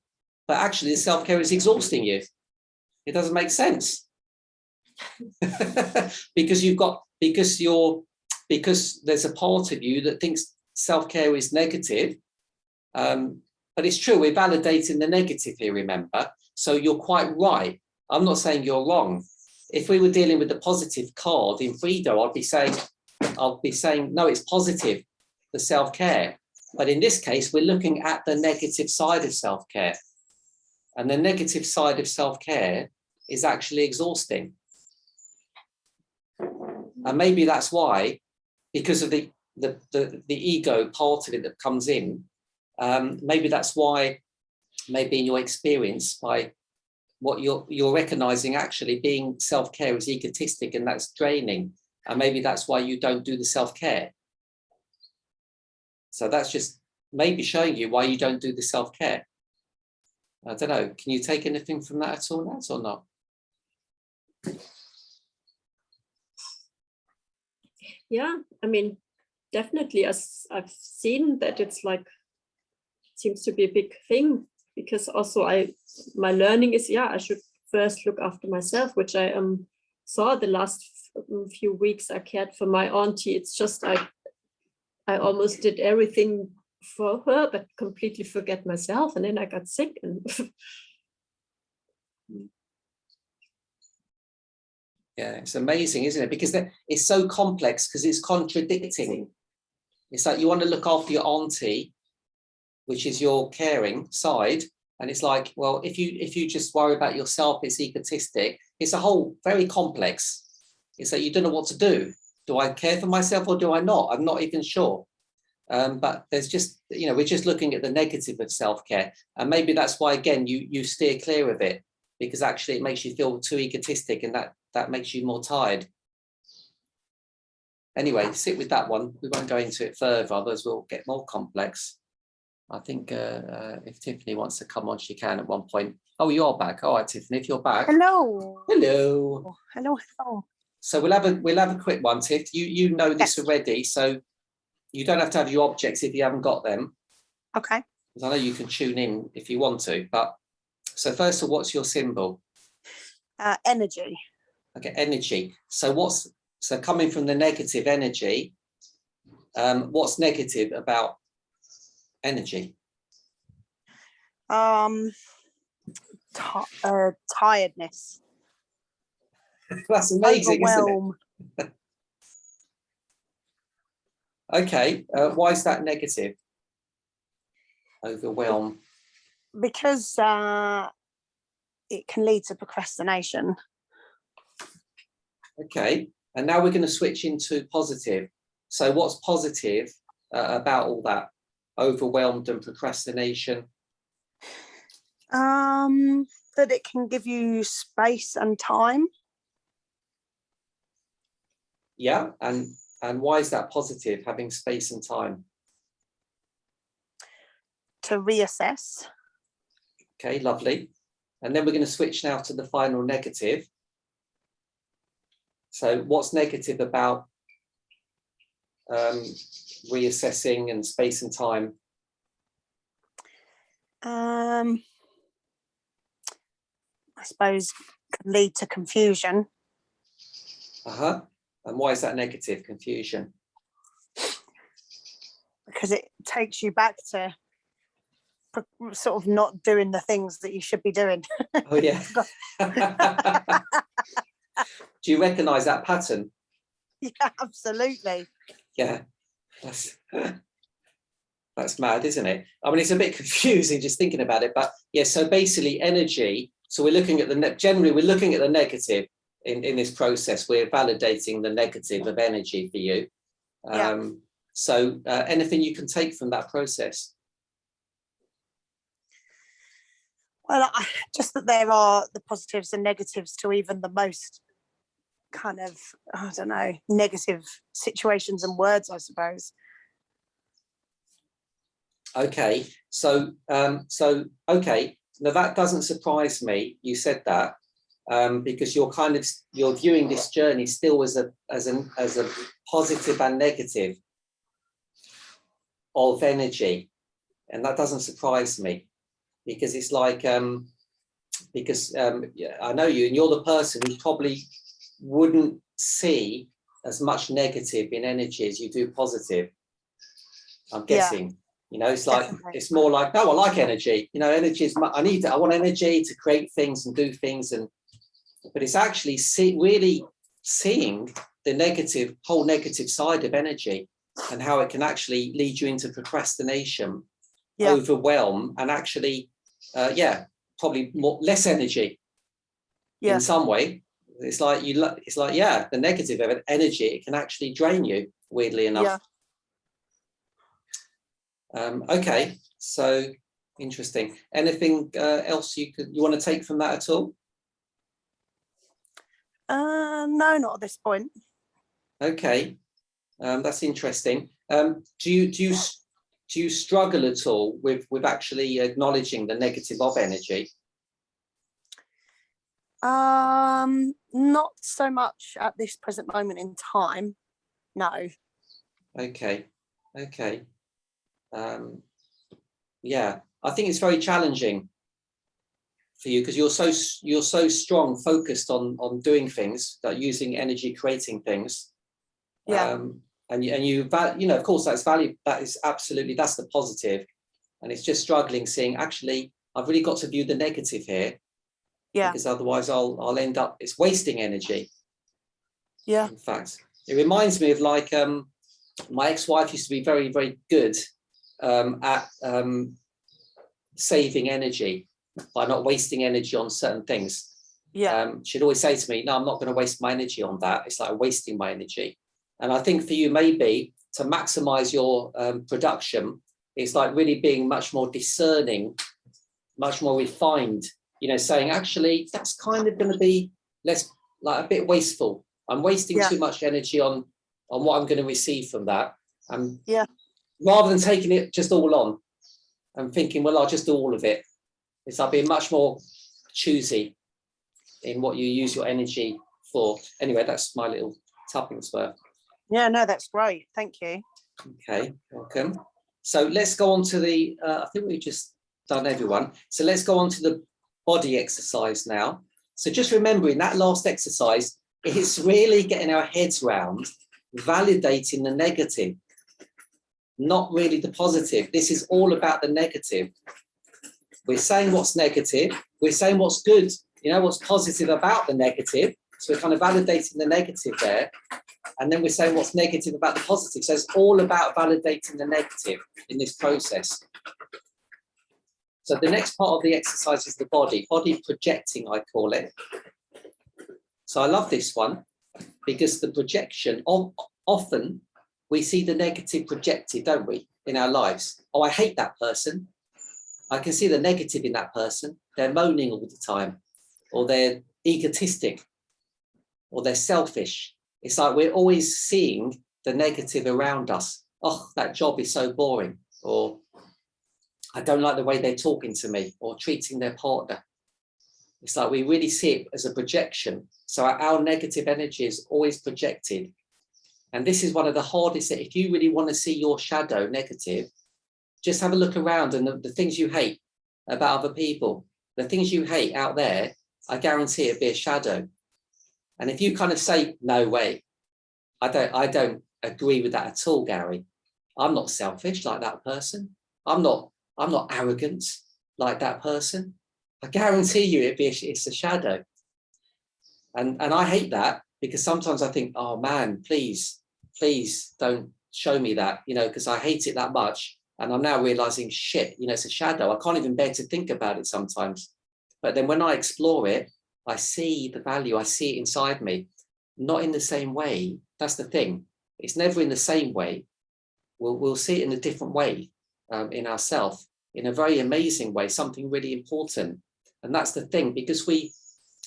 but actually the self-care is exhausting you. It doesn't make sense. because there's a part of you that thinks self-care is negative. But it's true, we're validating the negative here, remember? So you're quite right. I'm not saying you're wrong. If we were dealing with the positive card in Frido, I'd be saying, no, it's positive, the self-care. But in this case, we're looking at the negative side of self-care. And the negative side of self-care is actually exhausting. And maybe that's why, because of the ego part of it that comes in, maybe that's why, maybe in your experience, by what you're recognizing actually being self-care is egotistic and that's draining. And maybe that's why you don't do the self-care. So that's just maybe showing you why you don't do the self-care. I don't know. Can you take anything from that at all, Nat, or not? Yeah, I mean, definitely, as I've seen that it's seems to be a big thing, because also my learning is, I should first look after myself, which I saw the last few weeks. I cared for my auntie. It's just I almost did everything for her, but completely forget myself, and then I got sick. And yeah, it's amazing, isn't it? Because it's so complex, because it's contradicting. It's like you want to look after your auntie, which is your caring side, and it's like, well, if you just worry about yourself, it's egotistic. It's a whole very complex. It's like you don't know what to do. Do I care for myself or do I not? I'm not even sure. But there's just, we're just looking at the negative of self-care, and maybe that's why, again, you steer clear of it, because actually it makes you feel too egotistic, and that makes you more tired. Anyway, sit with that one. We won't go into it further, otherwise we'll get more complex. I think if Tiffany wants to come on, she can at one point. Oh, you're back. All right, Tiffany, if you're back. Hello. Hello. Hello. Hello. So we'll have a quick one, Tiff. You know this already, so you don't have to have your objects if you haven't got them. Okay. Because I know you can tune in if you want to. But so first of all, what's your symbol? Energy. Okay, energy. So coming from the negative energy, what's negative about energy? Tiredness. That's amazing, Overwhelm. isn't it? Okay, why is that negative? Overwhelm. Because it can lead to procrastination. Okay, and now we're going to switch into positive. So what's positive about all that? Overwhelmed and procrastination? That it can give you space and time. Yeah, and why is that positive, having space and time? To reassess. Okay, lovely. And then we're going to switch now to the final negative. So what's negative about reassessing and space and time? I suppose can lead to confusion. And why is that negative, confusion? Because it takes you back to sort of not doing the things that you should be doing. Oh yeah. Do you recognize that pattern? Yeah, absolutely. Yeah, that's mad, isn't it? I mean, it's a bit confusing just thinking about it, but yeah, so basically energy, so we're looking at generally we're looking at the negative in this process. We're validating the negative of energy for you. So anything you can take from that process? Well, just that there are the positives and negatives to even the most kind of, I don't know, negative situations and words, I suppose. Okay, so okay, now that doesn't surprise me. You said that because you're viewing this journey still as a positive and negative of energy, and that doesn't surprise me, because it's like I know you, and you're the person who probably wouldn't see as much negative in energy as you do positive. I'm guessing. It's like definitely. It's more like, no, I like energy. Energy is I want energy to create things and do things, but it's actually really seeing the whole negative side of energy, and how it can actually lead you into procrastination, overwhelm, and actually probably less energy in some way. It's like the negative of the can actually drain you, weirdly enough. Okay, so interesting. Anything else you want to take from that at all? No, not at this point. Okay, that's interesting. Do you struggle at all with actually acknowledging the negative of energy? Not so much at this present moment in time. No. Okay. Yeah, I think it's very challenging for you because you're so strong, focused on doing things, that using energy, creating things. Yeah. And you know, of course, that's value. That is absolutely, that's the positive. And it's just struggling seeing, actually, I've really got to view the negative here. Yeah. Because otherwise I'll end up, it's wasting energy. Yeah. In fact, it reminds me of like my ex-wife used to be very, very good at saving energy by not wasting energy on certain things. Yeah. She'd always say to me, no, I'm not going to waste my energy on that. It's like wasting my energy. And I think for you, maybe to maximize your production, it's like really being much more discerning, much more refined, you know, saying, actually, that's kind of going to be less, like a bit wasteful. I'm wasting too much energy on what I'm going to receive from that. Rather than taking it just all on and thinking, well, I'll just do all of it. It's like being much more choosy in what you use your energy for. Anyway, that's my little tuppence worth. Yeah, no, that's great. Thank you. Okay, welcome. So let's go on to the, I think we've just done everyone. So let's go on to the body exercise now. So just remembering that last exercise, it's really getting our heads round, validating the negative, not really the positive. This is all about the negative. We're saying what's negative, we're saying what's good, you know, what's positive about the negative. So we're kind of validating the negative there. And then we're saying what's negative about the positive. So it's all about validating the negative in this process. So the next part of the exercise is the body projecting, I call it. So I love this one because the projection, often we see the negative projected, don't we, in our lives? Oh, I hate that person. I can see the negative in that person. They're moaning all the time, or they're egotistic, or they're selfish. It's like we're always seeing the negative around us. Oh, that job is so boring, or I don't like the way they're talking to me or treating their partner. It's like we really see it as a projection. So our negative energy is always projected. And this is one of the hardest, if you really want to see your shadow negative, just have a look around and the things you hate about other people, the things you hate out there, I guarantee it'll be a shadow. And if you kind of say, no way, I don't agree with that at all, Gary. I'm not selfish like that person. I'm not arrogant like that person. I guarantee you it's a shadow. And I hate that because sometimes I think, oh man, please don't show me that, you know, because I hate it that much. And I'm now realizing, shit, you know, it's a shadow. I can't even bear to think about it sometimes. But then when I explore it, I see the value, I see it inside me, not in the same way. That's the thing. It's never in the same way. We'll see it in a different way in ourselves, in a very amazing way, something really important. And that's the thing, because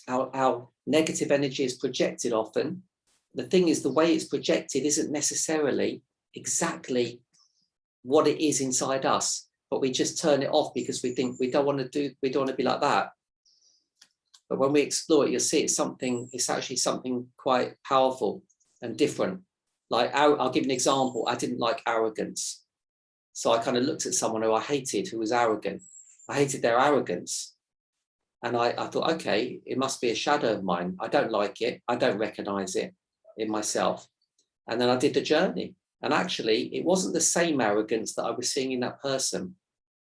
our negative energy is projected often. The thing is, the way it's projected isn't necessarily exactly what it is inside us, but we just turn it off because we think we don't want to be like that. But when we explore it, you'll see it's actually something quite powerful and different. Like, I'll give an example. I didn't like arrogance. So I kind of looked at someone who I hated, who was arrogant. I hated their arrogance. And I thought, okay, it must be a shadow of mine. I don't like it. I don't recognize it in myself. And then I did the journey. And actually, it wasn't the same arrogance that I was seeing in that person.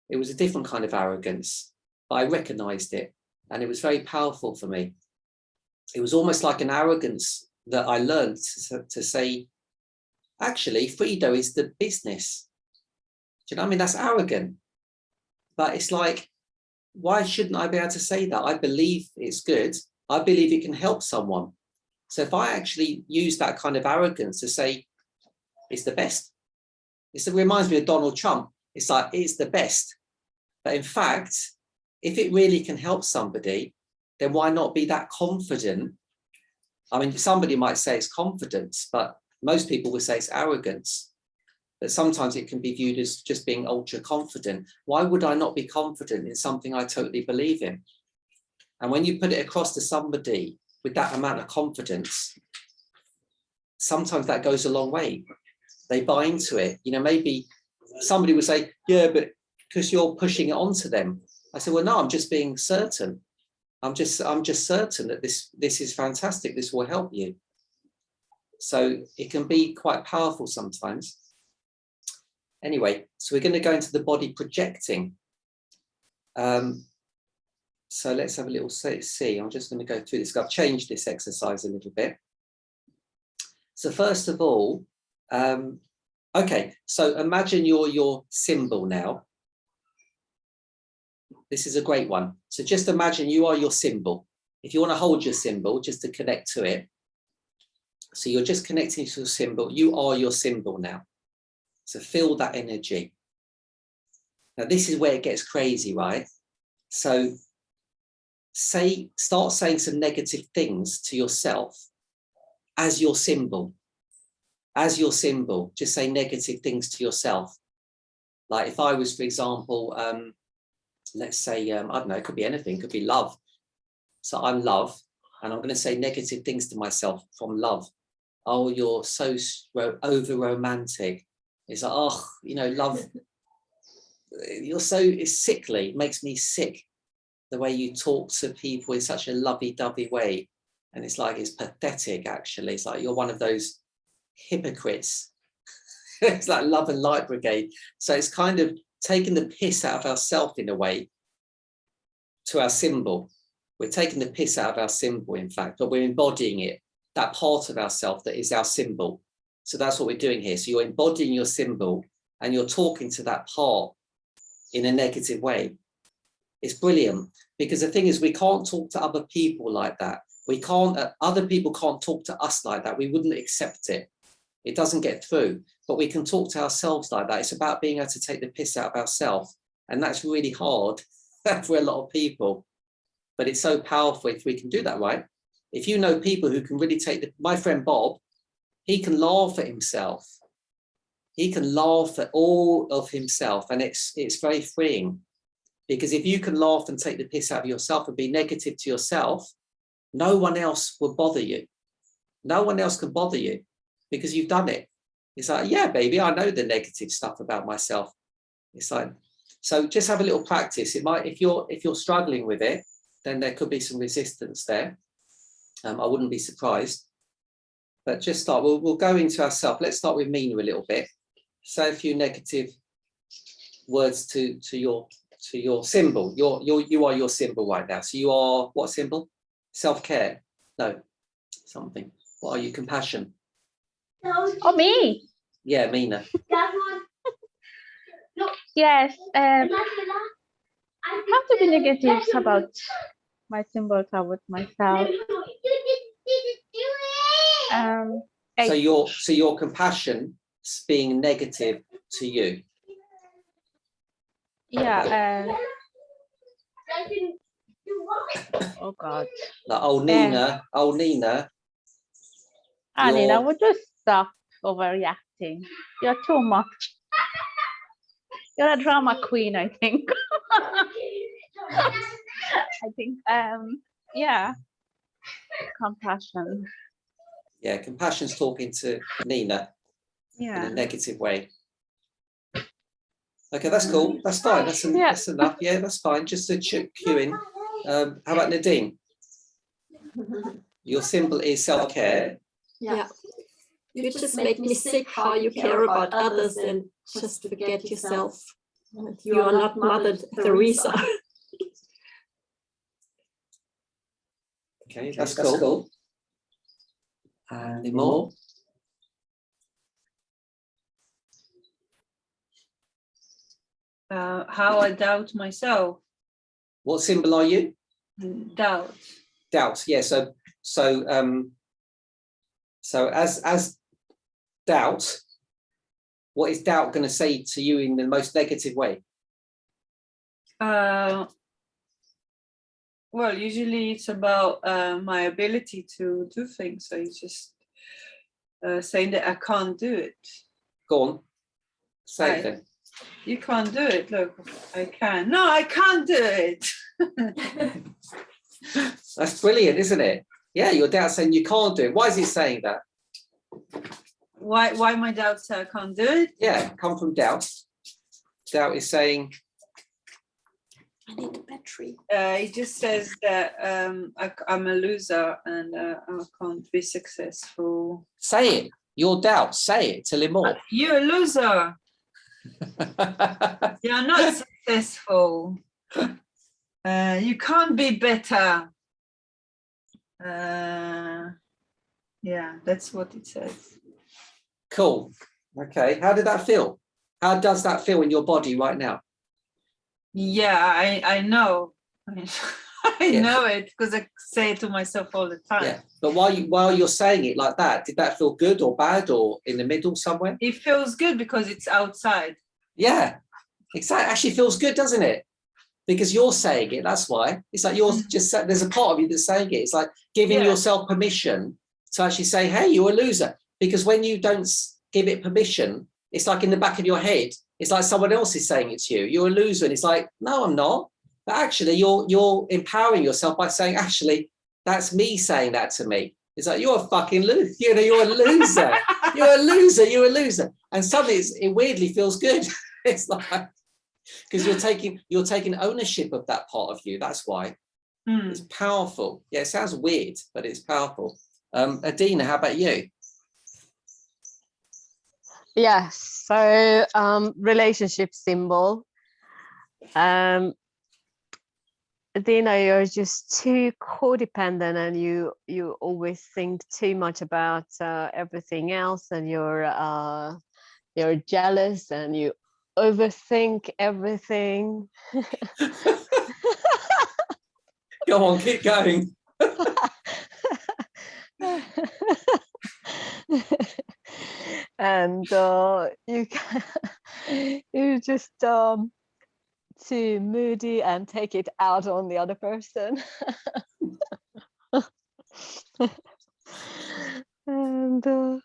It was a different kind of arrogance. But I recognized it. And it was very powerful for me. It was almost like an arrogance that I learned to say, actually, Frido is the business. Do you know what I mean? That's arrogant. But it's like, why shouldn't I be able to say that? I believe it's good. I believe it can help someone. So if I actually use that kind of arrogance to say, it's the best. It reminds me of Donald Trump. It's like, it's the best. But in fact, if it really can help somebody, then why not be that confident? I mean, somebody might say it's confidence, but most people would say it's arrogance. But sometimes it can be viewed as just being ultra confident. Why would I not be confident in something I totally believe in? And when you put it across to somebody with that amount of confidence, sometimes that goes a long way. They buy into it. You know, maybe somebody would say, yeah, but because you're pushing it onto them. I said, well, no, I'm just being certain. I'm just certain that this is fantastic. This will help you. So it can be quite powerful sometimes. Anyway, so we're going to go into the body projecting. So let's have a little see. I'm just going to go through this. I've changed this exercise a little bit. So first of all, okay, so imagine you're your symbol now. This is a great one. So just imagine you are your symbol. If you want to hold your symbol, just to connect to it. So you're just connecting to your symbol. You are your symbol now. So feel that energy. Now this is where it gets crazy, right? So start saying some negative things to yourself as your symbol. As your symbol, just say negative things to yourself. Like if I was, for example, let's say, I don't know, it could be anything, it could be love. So I'm love, and I'm going to say negative things to myself from love. Oh, you're so over romantic. It's like, oh, you know, love, you're so, it's sickly, it makes me sick. The way you talk to people in such a lovey-dovey way. And it's like, it's pathetic, actually. It's like, you're one of those hypocrites. It's like love and light brigade. So it's kind of taking the piss out of ourselves in a way to our symbol. We're taking the piss out of our symbol, in fact, but we're embodying it, that part of ourselves that is our symbol. So that's what we're doing here. So you're embodying your symbol and you're talking to that part in a negative way. It's brilliant, because the thing is, we can't talk to other people like that. We can't, other people can't talk to us like that. We wouldn't accept it. It doesn't get through, but we can talk to ourselves like that. It's about being able to take the piss out of ourselves. And that's really hard for a lot of people, but it's so powerful if we can do that, right? If you know people who can really take my friend Bob, he can laugh at himself. He can laugh at all of himself. And it's very freeing. Because if you can laugh and take the piss out of yourself and be negative to yourself, no one else will bother you. No one else can bother you because you've done it. It's like, yeah, baby, I know the negative stuff about myself. It's like, so just have a little practice. It might, if you're struggling with it, then there could be some resistance there. I wouldn't be surprised. But just start. We'll go into ourselves. Let's start with Mina a little bit. Say a few negative words to your symbol. You are your symbol right now. So you are what symbol? Self-care? No, something. What are you? Compassion? Oh, me? Yeah, Mina. Yes. How to be negative about my symbols about myself. So your compassion being negative to you. Yeah. Oh God. Like, oh Nina. Nina, would you stop overreacting? You're too much. You're a drama queen, I think. I think, yeah, compassion. Yeah, compassion's talking to Nina in a negative way. Okay, that's cool. That's fine. That's enough. Yeah, that's fine. Just to cue in. How about Nadine? Your symbol is self-care. Yeah. You just make me sick how you care about others and just forget yourself. You are not Mother Teresa. Okay, that's cool. And more? How I doubt myself. What symbol are you? Doubt. Doubt. Yeah. So as doubt, what is doubt going to say to you in the most negative way? Well, usually it's about my ability to do things. So it's just saying that I can't do it. Go on. Say it then. You can't do it. Look, I can. No, I can't do it. That's brilliant, isn't it? Yeah, your doubt saying you can't do it. Why is he saying that? Why my doubt say I can't do it? Yeah, come from doubt. Doubt is saying I need a battery. It just says that I'm a loser and I can't be successful. Say it. Your doubt. Say it. Tell him more. You're a loser. You're not successful. You can't be better. Yeah, that's what it says. Cool. Okay. How did that feel? How does that feel in your body right now? Yeah, I know. I know it because I say it to myself all the time. Yeah. But while you're saying it like that, did that feel good or bad or in the middle somewhere? It feels good because it's outside. Yeah. Exactly. Actually feels good, doesn't it? Because you're saying it. That's why. It's like you're just there's a part of you that's saying it. It's like giving yourself permission to actually say, hey, you're a loser. Because when you don't give it permission, it's like in the back of your head, it's like someone else is saying it to you. You're a loser. And it's like, no, I'm not. But actually, you're empowering yourself by saying, actually, that's me saying that to me. It's like, you're a fucking loser. You know, you're a loser. You're a loser. You're a loser. And suddenly it weirdly feels good. It's like, because you're taking ownership of that part of you. That's why. It's powerful. Yeah, it sounds weird, but it's powerful. Adina, how about you? Yes, so relationship symbol. Adina, you're just too codependent and you always think too much about everything else, and you're jealous and you overthink everything. Go on, keep going. And you just too moody and take it out on the other person. And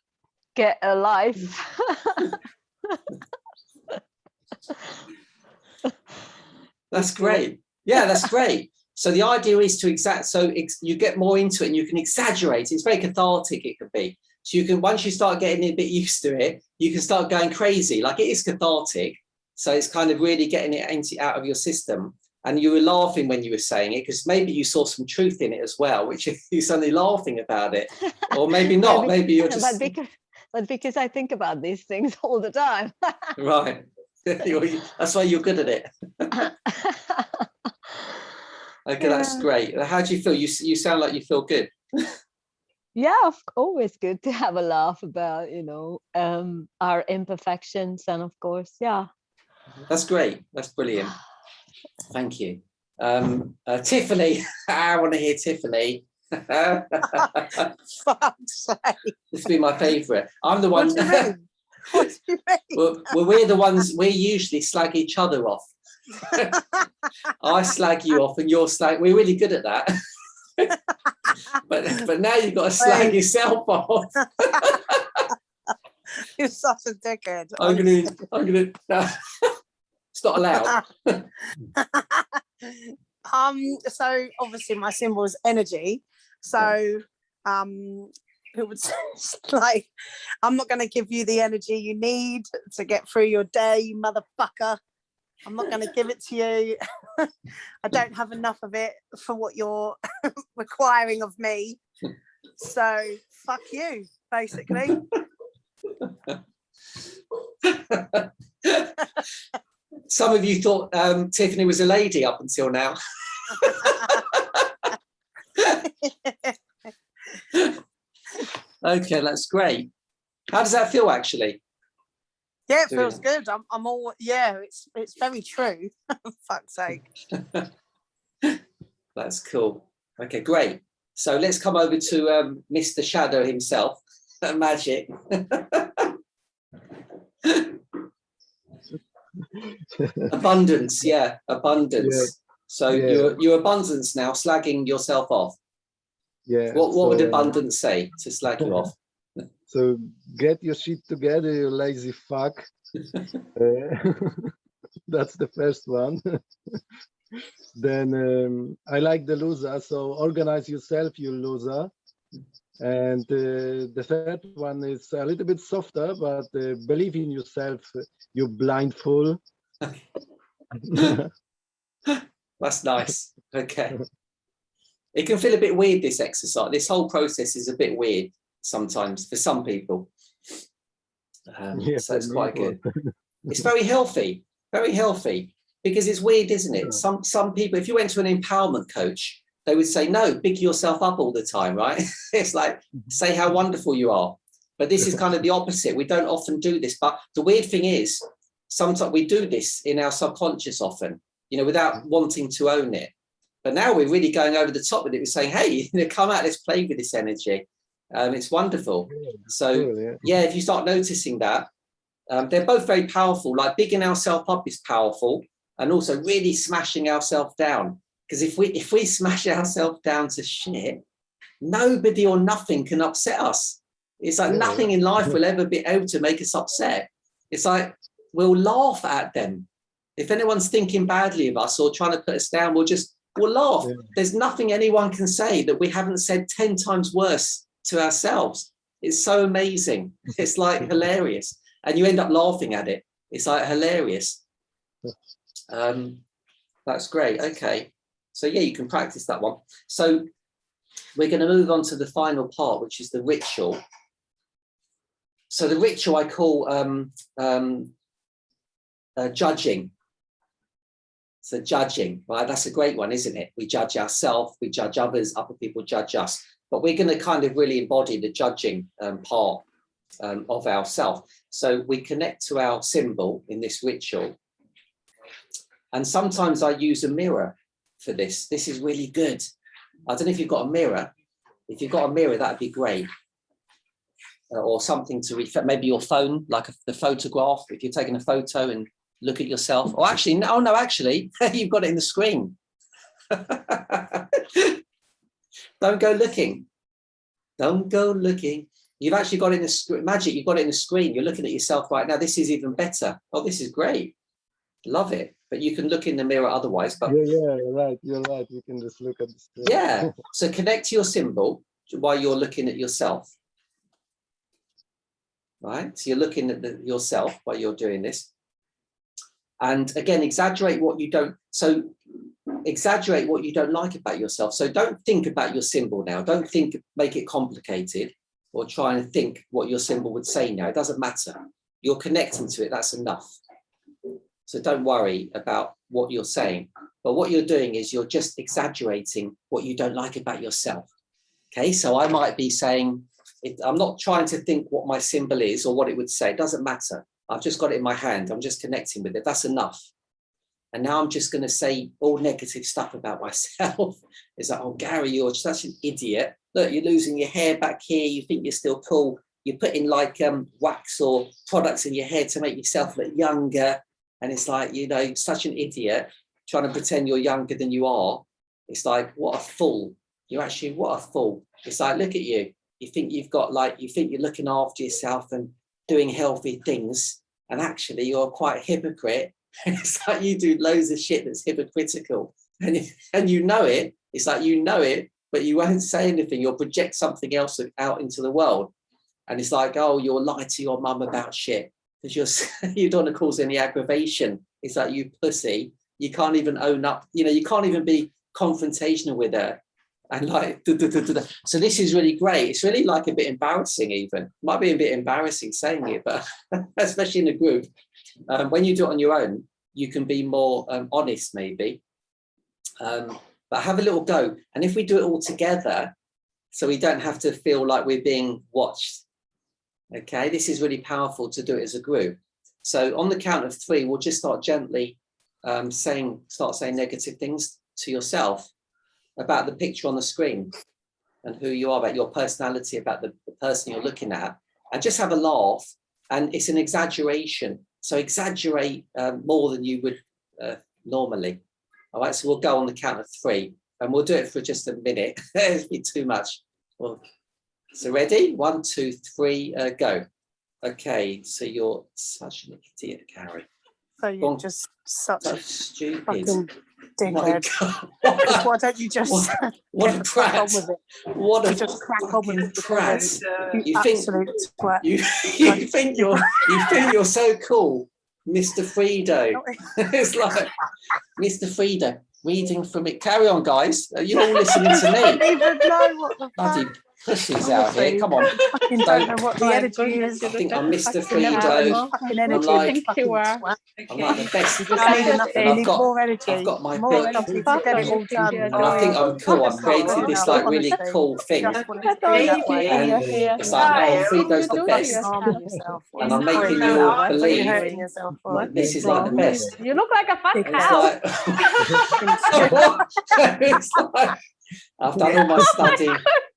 get a life. That's great. Yeah, that's great. So the idea is to you get more into it and you can exaggerate. It's very cathartic, it could be. So you can, once you start getting a bit used to it, you can start going crazy. Like, it is cathartic. So it's kind of really getting it out of your system. And you were laughing when you were saying it, because maybe you saw some truth in it as well, which you're suddenly laughing about it. Or maybe not, maybe you're just... But because I think about these things all the time. Right. That's why you're good at it. Okay, that's great. How do you feel? You sound like you feel good. Yeah, always good to have a laugh about, our imperfections, and of course, yeah. That's great. That's brilliant. Thank you. Tiffany, I want to hear Tiffany. Fuck's sake. This will be my favourite. I'm the one. What do you mean? What do you mean? Well, we're the ones, we usually slag each other off. I slag you off and you're slag. We're really good at that. but now you've got to slag yourself off. You're such a dickhead. I'm gonna. No. It's not allowed. So obviously my symbol is energy. So it would like, I'm not going to give you the energy you need to get through your day, you motherfucker. I'm not going to give it to you. I don't have enough of it for what you're requiring of me. So fuck you, basically. Some of you thought Tiffany was a lady up until now. Okay, that's great. How does that feel, actually? Yeah, it feels good. I'm all, yeah, it's very true. Fuck's sake. That's cool. Okay, great. So let's come over to Mr. Shadow himself, Magic. Abundance, yeah, abundance. Yeah. So your abundance now, slagging yourself off. Yeah. What would abundance say to slag you off? So get your shit together, you lazy fuck. That's the first one. Then I like the loser. So organize yourself, you loser. And the third one is a little bit softer, but believe in yourself, you blind fool. That's nice. Okay. It can feel a bit weird, this exercise. This whole process is a bit weird sometimes for some people. So it's quite good. It's very healthy, because it's weird, isn't it? Some people, if you went to an empowerment coach, they would say, no, big yourself up all the time, right? It's like, say how wonderful you are. But this is kind of the opposite. We don't often do this. But the weird thing is, sometimes we do this in our subconscious often, without wanting to own it. But now we're really going over the top with it. We're saying, hey, come out, let's play with this energy. It's wonderful. So, yeah, if you start noticing that, they're both very powerful. Like bigging ourselves up is powerful, and also really smashing ourselves down. Because if we smash ourselves down to shit, nobody or nothing can upset us. It's like nothing in life will ever be able to make us upset. It's like we'll laugh at them. If anyone's thinking badly of us or trying to put us down, we'll laugh. There's nothing anyone can say that we haven't said 10 times worse to ourselves. It's so amazing. It's like hilarious. And you end up laughing at it. It's like hilarious. That's great. Okay. So yeah, you can practice that one. So we're going to move on to the final part, which is the ritual. So the ritual I call judging. So judging, right? That's a great one, isn't it? We judge ourselves, we judge others, other people judge us. But we're going to kind of really embody the judging part of ourselves. So we connect to our symbol in this ritual. And sometimes I use a mirror for this. This is really good. I don't know if you've got a mirror. If you've got a mirror, that'd be great. Or something to reflect, maybe your phone, like the photograph, if you're taking a photo and look at yourself. Or actually, no, actually, you've got it in the screen. Don't go looking. Don't go looking. You've actually got it in the screen. Magic, you've got it in the screen. You're looking at yourself right now. This is even better. Oh, this is great. Love it. But you can look in the mirror otherwise. But you're right. You can just look at the screen. Yeah. So connect to your symbol while you're looking at yourself. Right? So you're looking at yourself while you're doing this. And again, exaggerate what you don't like about yourself. So don't think about your symbol now. Don't make it complicated or try and think what your symbol would say now. It doesn't matter. You're connecting to it. That's enough. So don't worry about what you're saying. But what you're doing is you're just exaggerating what you don't like about yourself. Okay, so I might be saying, I'm not trying to think what my symbol is or what it would say. It doesn't matter. I've just got it in my hand. I'm just connecting with it. That's enough. And now I'm just going to say all negative stuff about myself. It's like, oh, Gary, you're such an idiot. Look, you're losing your hair back here. You think you're still cool. You're putting like wax or products in your hair to make yourself look younger. And it's like, such an idiot trying to pretend you're younger than you are. It's like, what a fool. What a fool. It's like, look at you. You think you're looking after yourself and doing healthy things. And actually you're quite a hypocrite. It's like you do loads of shit that's hypocritical. And you know it. It's like, you know it, but you won't say anything. You'll project something else out into the world. And it's like, oh, you'll lie to your mum about shit because you don't want to cause any aggravation. It's like, you pussy. You can't even own up. You can't even be confrontational with her. And like, so this is really great. It's really like a bit embarrassing even. Might be a bit embarrassing saying it, but especially in a group. When you do it on your own, you can be more honest maybe. But have a little go. And if we do it all together, so we don't have to feel like we're being watched. Okay, this is really powerful to do it as a group. So on the count of 3, we'll just start gently start saying negative things to yourself about the picture on the screen and who you are, about your personality, about the person you're looking at, and just have a laugh. And it's an exaggeration. So exaggerate more than you would normally. All right, so we'll go on the count of 3 and we'll do it for just a minute. It'll be too much. So ready? 1, 2, 3, go. Okay, so you're such an idiot, Gary. So you're just such so stupid. Fucking dickhead. Why don't you just what a prat? What a just crack on with it? Prat. You absolute twat. You think you're so cool, Mr. Friedo. It's like, Mr. Friedo, reading from it. Carry on, guys. You're all listening to me. I don't even know what the Bloody fuck. pussies out here. Honestly, Come on. I fucking don't know what the My energy goodness, is. you I think look I'm Mr. Fucking never got any Fido. fucking I'm energy. like, think fucking you are. twat. I'm like the best. You just need enough. And You I've need got, more energy. I've got my More book. energy to get it all done. And I think I'm cool. I've That's not created good this enough, like really honestly. cool thing. Just want it to be that way. And it's like, oh, Fido's the best. Harming yourself. And I'm What's making going you on? all What are you believe hurting yourself for? that this is like the best. You look like a fat And cow. it's like, I've done all my study.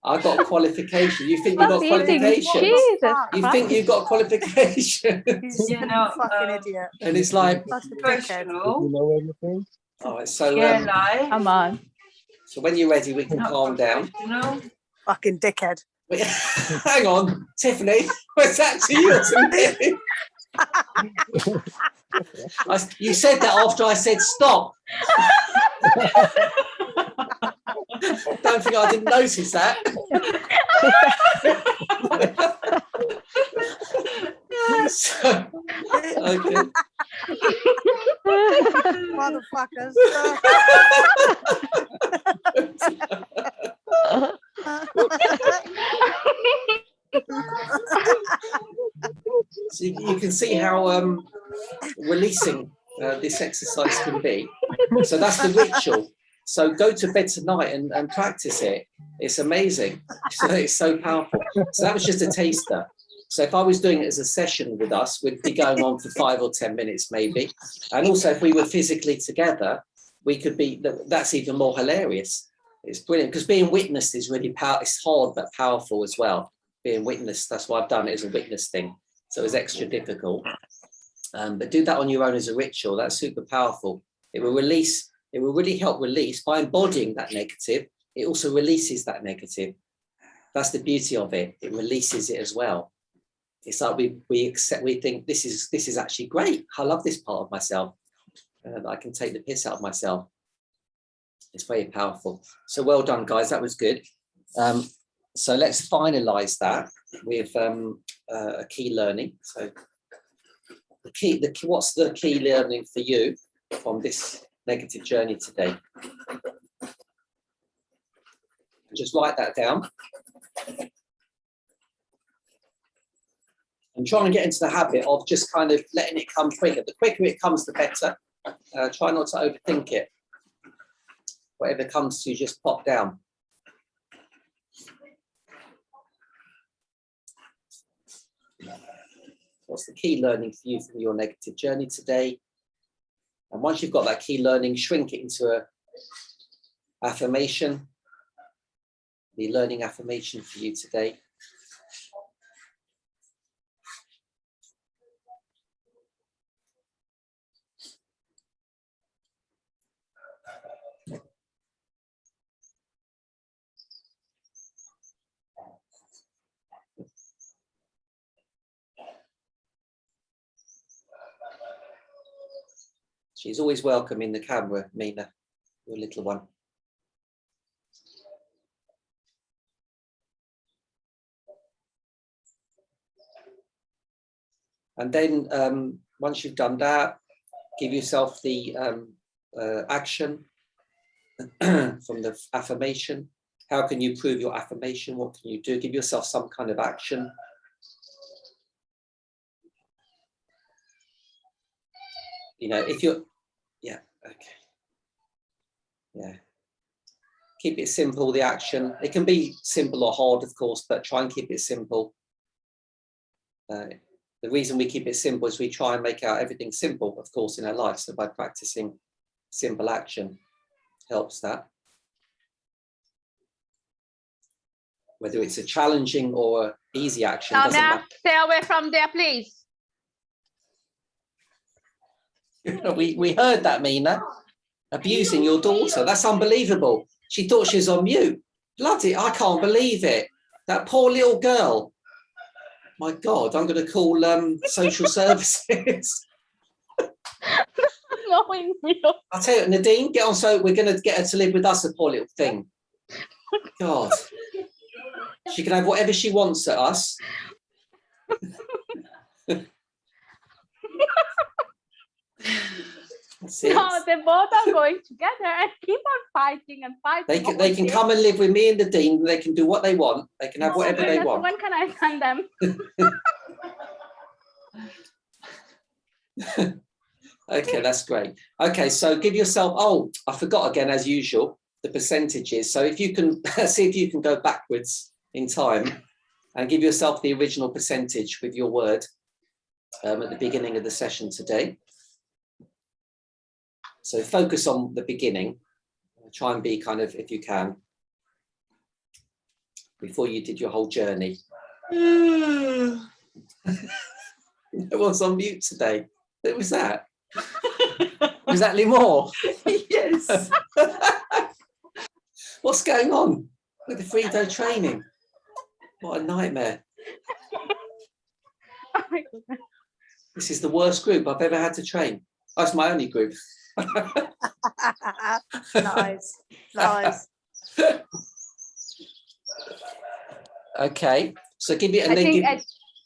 I've got a qualification. You think you've got qualification? You think you've got qualification? You know, fucking idiot. And it's like, Such a dickhead. You know everything? all right, so Come on. so when you're ready, we can calm down. Fucking dickhead. Hang on, Tiffany, was that to you or to me? You said that after I said stop. Don't think I didn't notice that. So, okay. Motherfuckers. So you can see how releasing this exercise can be. So that's the ritual. So go to bed tonight and practice it. It's amazing. So it's so powerful. So that was just a taster. So if I was doing it as a session with us, we'd be going on for 5 or 10 minutes maybe. And also if we were physically together, we could be, that's even more hilarious. It's brilliant because being witnessed is really powerful. It's hard but powerful as well. Being witnessed, that's why I've done it as a witness thing. So it's extra difficult. But do that on your own as a ritual. That's super powerful. It will release, it will really help release by embodying that negative. It also releases that negative. That's the beauty of it. It releases it as well. It's like we accept, we think this is actually great. I love this part of myself. I can take the piss out of myself. It's very powerful. So well done, guys. That was good. So let's finalize that with a key learning. So what's the key learning for you from this negative journey today? Just write that down. And try and get into the habit of just kind of letting it come quicker. The quicker it comes, the better. Try not to overthink it. Whatever comes to you, just pop down. What's the key learning for you from your negative journey today? And once you've got that key learning, shrink it into an affirmation. The learning affirmation for you today. She's always welcome in the camera, Mina, your little one. And then once you've done that, give yourself the action from the affirmation. How can you prove your affirmation? What can you do? Give yourself some kind of action. You know, if you're, yeah, okay. Yeah. Keep it simple, the action. It can be simple or hard, of course, but try and keep it simple. The reason we keep it simple is we try and make out everything simple, of course, in our life. So by practicing simple action helps that. Whether it's a challenging or easy action, doesn't matter. Stay away from there, please. We heard that, Mina. Abusing your daughter. That's unbelievable. She thought she was on mute. Bloody, I can't believe it. That poor little girl. My God, I'm going to call social services. I'll tell you, Nadine, get on. So we're going to get her to live with us, the poor little thing. God. She can have whatever she wants at us. No, they both are going together and keep on fighting and fighting. They can come and live with me and the dean. They can do what they want. They can have whatever they want. When can I send them? Okay, that's great. Okay, so give yourself, oh, I forgot again, as usual, the percentages. So if you can see if you can go backwards in time and give yourself the original percentage with your word at the beginning of the session today. So focus on the beginning. Try and be kind of, if you can, before you did your whole journey. No one's on mute today. Who was that? Was that Limor? Yes. What's going on with the Frito training? What a nightmare. Oh my goodness. This is the worst group I've ever had to train. Oh, it's my only group. Nice. Okay, so give it, and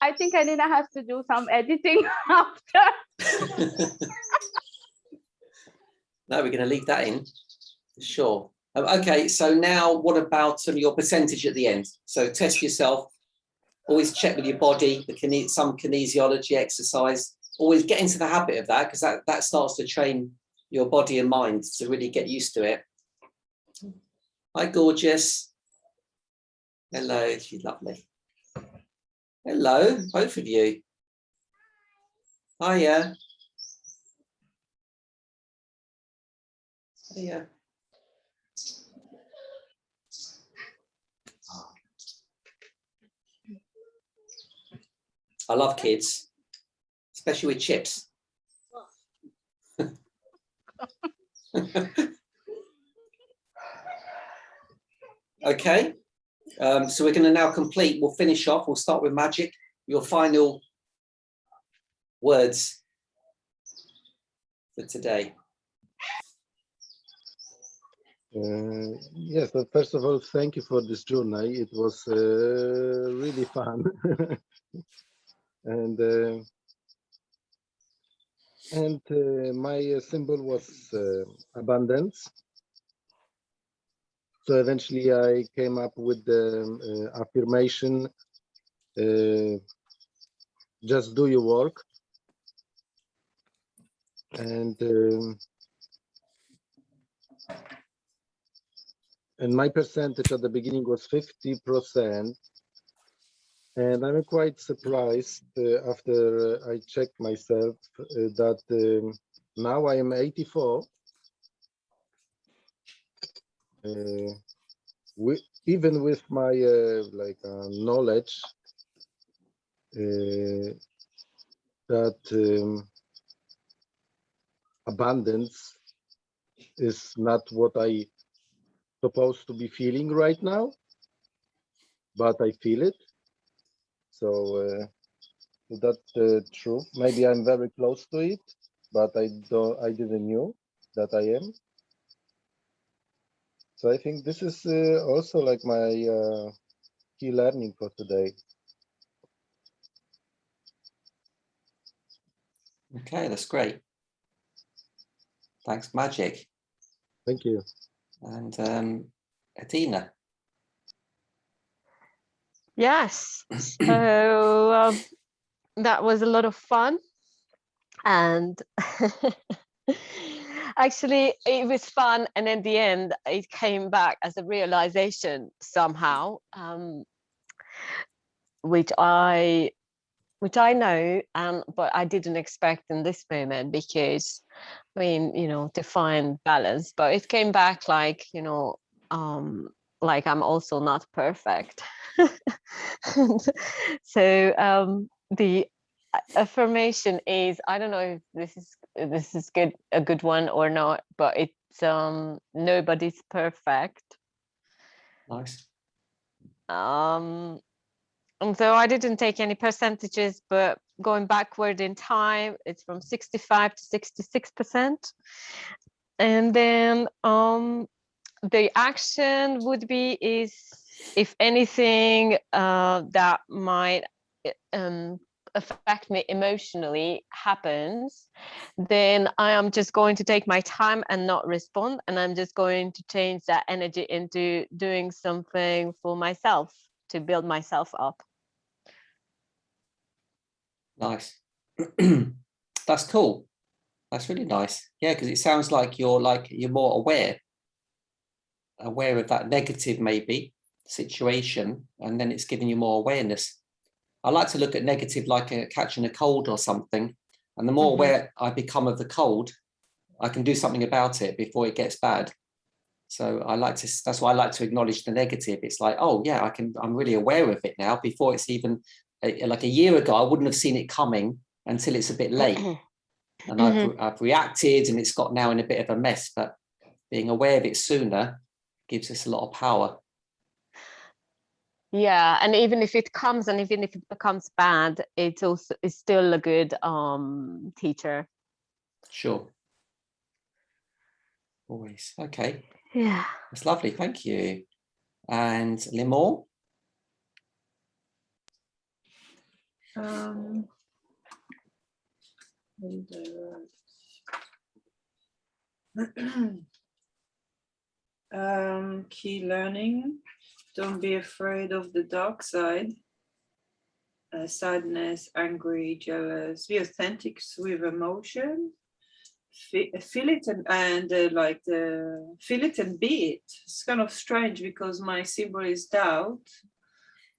I think Anina has to do some editing after. No, we're going to leave that in, for sure. Okay, so now what about your percentage at the end? So test yourself. Always check with your body, some kinesiology exercise. Always get into the habit of that, because that starts to train your body and mind to really get used to it. Hi, gorgeous. Hello, she's lovely. Hello, both of you. Hiya. Hiya. I love kids, especially with chips. Okay, so we're going to now complete. We'll finish off. We'll start with magic. Your final words for today. Yes, but first of all, thank you for this journey. It was really fun. and my symbol was abundance. So eventually I came up with the affirmation, just do your work. And my percentage at the beginning was 50%. And I'm quite surprised after I checked myself that now I am 84. Even with my knowledge that abundance is not what I supposed to be feeling right now, but I feel it. So that's true. Maybe I'm very close to it, but I didn't know that I am. So I think this is also like my key learning for today. Okay, that's great. Thanks, Magic. Thank you. And Adina. Yes, so that was a lot of fun, and actually it was fun, and in the end it came back as a realization somehow, which I know, but I didn't expect in this moment, because I mean, to find balance, but it came back like, like I'm also not perfect. So the affirmation is, I don't know if this is a good one or not, but it's nobody's perfect. Nice. And so I didn't take any percentages, but going backward in time, it's from 65 to 66%. And then the action would be is, if anything, that might affect me emotionally happens, then I am just going to take my time and not respond, and I'm just going to change that energy into doing something for myself to build myself up. Nice. That's cool. That's really nice. Yeah, because it sounds like you're more aware of that negative maybe situation, and then it's giving you more awareness. I like to look at negative like catching a cold or something, and the more aware I become of the cold, I can do something about it before it gets bad. So that's why I like to acknowledge the negative. It's like, oh yeah, I'm really aware of it now. Before it's even like a year ago, I wouldn't have seen it coming until it's a bit late. And I've reacted, and it's got now in a bit of a mess, but being aware of it sooner gives us a lot of power. Yeah, and even if it comes, and even if it becomes bad, it's still a good teacher. Sure. Always. Okay. Yeah. That's lovely. Thank you. And Limor? Key learning. Don't be afraid of the dark side. Sadness, angry, jealous. Be authentic with emotion. Feel it and feel it and be it. It's kind of strange because my symbol is doubt.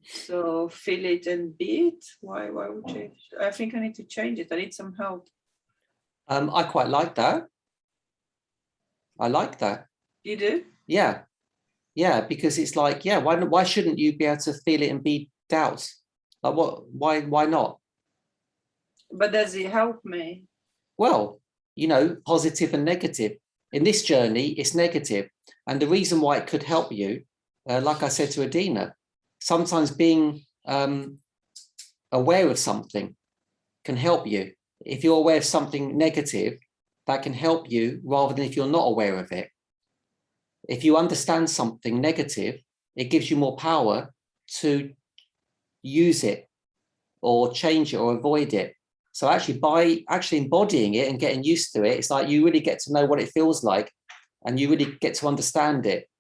So feel it and be it. Why would change? I think I need to change it. I need some help. I quite like that. I like that. You do? Yeah. Yeah, because it's like, yeah, why shouldn't you be able to feel it and be doubt? Like why not? But does it help me? Well, positive and negative. In this journey, it's negative. And the reason why it could help you, like I said to Adina, sometimes being aware of something can help you. If you're aware of something negative, that can help you rather than if you're not aware of it. If you understand something negative, it gives you more power to use it or change it or avoid it. So actually, by embodying it and getting used to it, it's like you really get to know what it feels like, and you really get to understand it.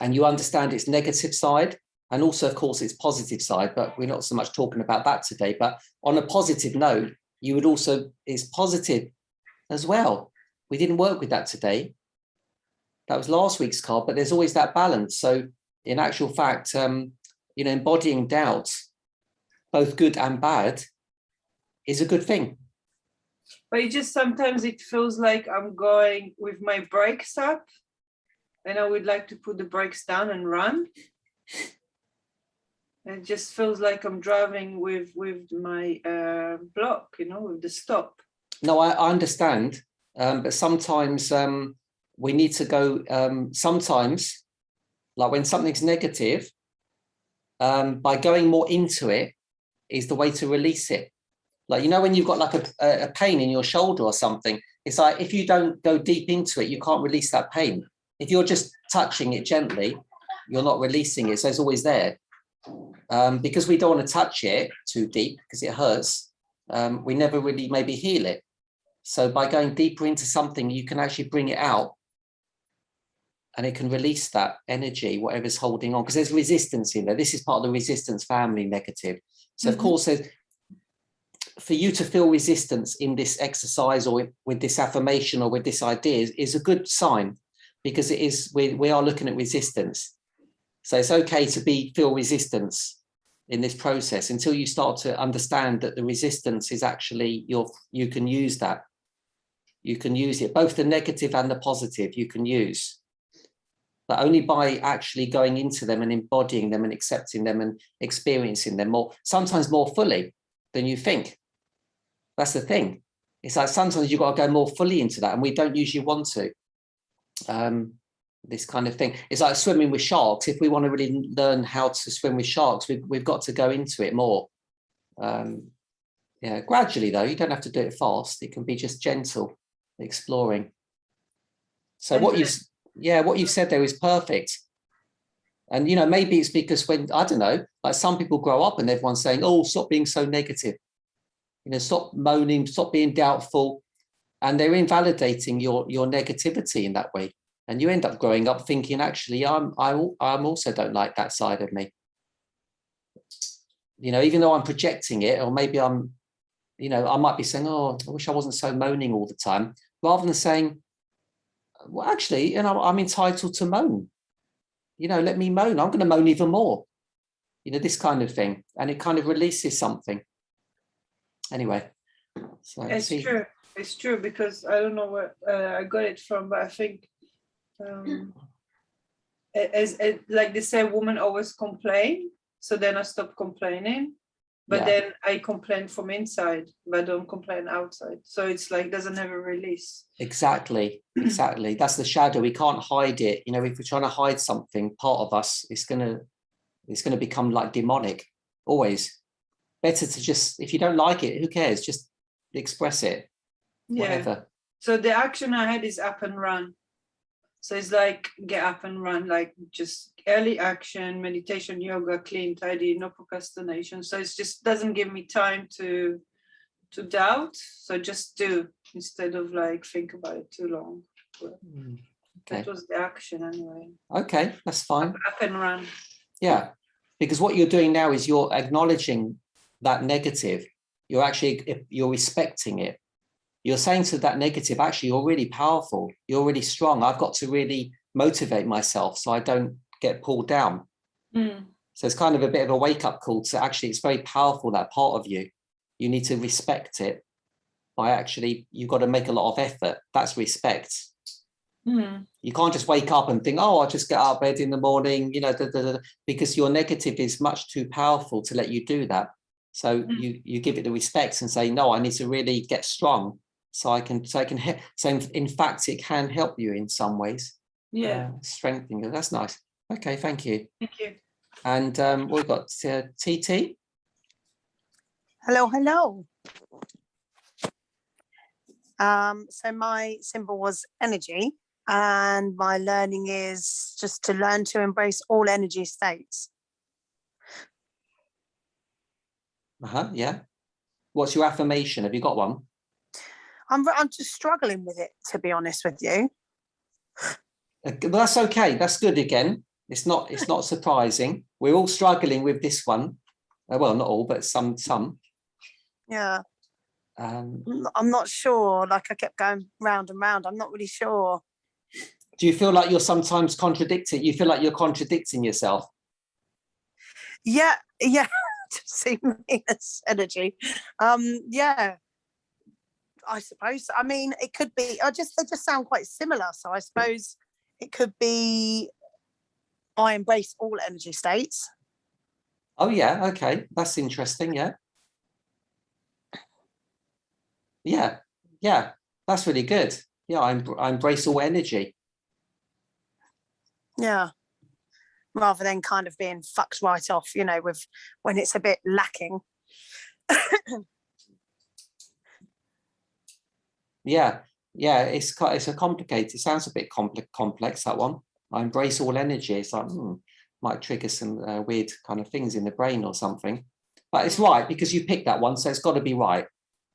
And you understand its negative side, and also, of course, its positive side, but we're not so much talking about that today. But on a positive note, it's positive as well. We didn't work with that today. That was last week's card, but there's always that balance. So in actual fact, embodying doubt, both good and bad, is a good thing. But sometimes it feels like I'm going with my brakes up, and I would like to put the brakes down and run. It just feels like I'm driving with my block, with the stop. No, I understand, but sometimes we need to go. Sometimes, like when something's negative, by going more into it is the way to release it. Like, when you've got like a pain in your shoulder or something, it's like if you don't go deep into it, you can't release that pain. If you're just touching it gently, you're not releasing it. So it's always there. Because we don't want to touch it too deep because it hurts, we never really maybe heal it. So by going deeper into something, you can actually bring it out, and it can release that energy, whatever's holding on, because there's resistance in there. This is part of the resistance family negative. So of course, for you to feel resistance in this exercise or with this affirmation or with this idea is a good sign, because it is we are looking at resistance. So it's okay to feel resistance in this process until you start to understand that the resistance is actually you can use that. You can use it, both the negative and the positive you can use, but only by actually going into them and embodying them and accepting them and experiencing them sometimes more fully than you think. That's the thing. It's like sometimes you've got to go more fully into that, and we don't usually want to. This kind of thing. It's like swimming with sharks. If we want to really learn how to swim with sharks, we've got to go into it more. Gradually though. You don't have to do it fast. It can be just gentle exploring. So what you've said there is perfect. And, you know, maybe it's because when, I don't know, like some people grow up and everyone's saying, oh, stop being so negative. You know, stop moaning, stop being doubtful. And they're invalidating your negativity in that way. And you end up growing up thinking, actually, I'm also don't like that side of me. You know, even though I'm projecting it, or maybe I'm, you know, I might be saying, oh, I wish I wasn't so moaning all the time, rather than saying, well, actually, you know, I'm entitled to moan. You know, let me moan. I'm going to moan even more. You know, this kind of thing. And it kind of releases something. Anyway. So it's true. It's true, because I don't know where I got it from, but I think as like they say, women always complain. So then I stop complaining. But then I complain from inside, but I don't complain outside. So it's like doesn't have a release. Exactly. Exactly. That's the shadow. We can't hide it. You know, if we're trying to hide something, part of us, it's gonna become like demonic. Always. Better to just, if you don't like it, who cares? Just express it. Whatever. So the action I had is up and run. So it's like get up and run, like just early action, meditation, yoga, clean, tidy, no procrastination. So it's just doesn't give me time to doubt. So just do instead of like think about it too long. Okay. That was the action anyway. Okay, that's fine. Up and run. Yeah, because what you're doing now is you're acknowledging that negative. You're respecting it. You're saying to that negative, actually, you're really powerful. You're really strong. I've got to really motivate myself so I don't get pulled down. So it's kind of a bit of a wake-up call to actually, it's very powerful, that part of you. You need to respect it by actually, you've got to make a lot of effort. That's respect. You can't just wake up and think, oh, I'll just get out of bed in the morning, you know, because your negative is much too powerful to let you do that. So you give it the respect and say, no, I need to really get strong. So in fact, it can help you in some ways. Strengthening it. That's nice. Okay, thank you. Thank you. And we've got TT. Hello. So my symbol was energy, and my learning is just to learn to embrace all energy states. Yeah. What's your affirmation? Have you got one? I'm just struggling with it, to be honest with you. That's okay. That's good again. It's not surprising. We're all struggling with this one. Well, not all, but some. Yeah. I'm not sure. Like I kept going round and round. I'm not really sure. Do you feel like you're sometimes contradicting? You feel like you're contradicting yourself? Yeah. To see me as energy. Yeah. I suppose. I mean, it could be. They just sound quite similar. So I suppose it could be. I embrace all energy states. Oh yeah. Okay, that's interesting. Yeah. Yeah. That's really good. Yeah, I embrace all energy. Yeah. Rather than kind of being fucked right off, you know, with when it's a bit lacking. Yeah, it's a complicated. It sounds a bit complex, that one. I embrace all energy. It's like might trigger some weird kind of things in the brain or something. But it's right because you picked that one, so it's got to be right.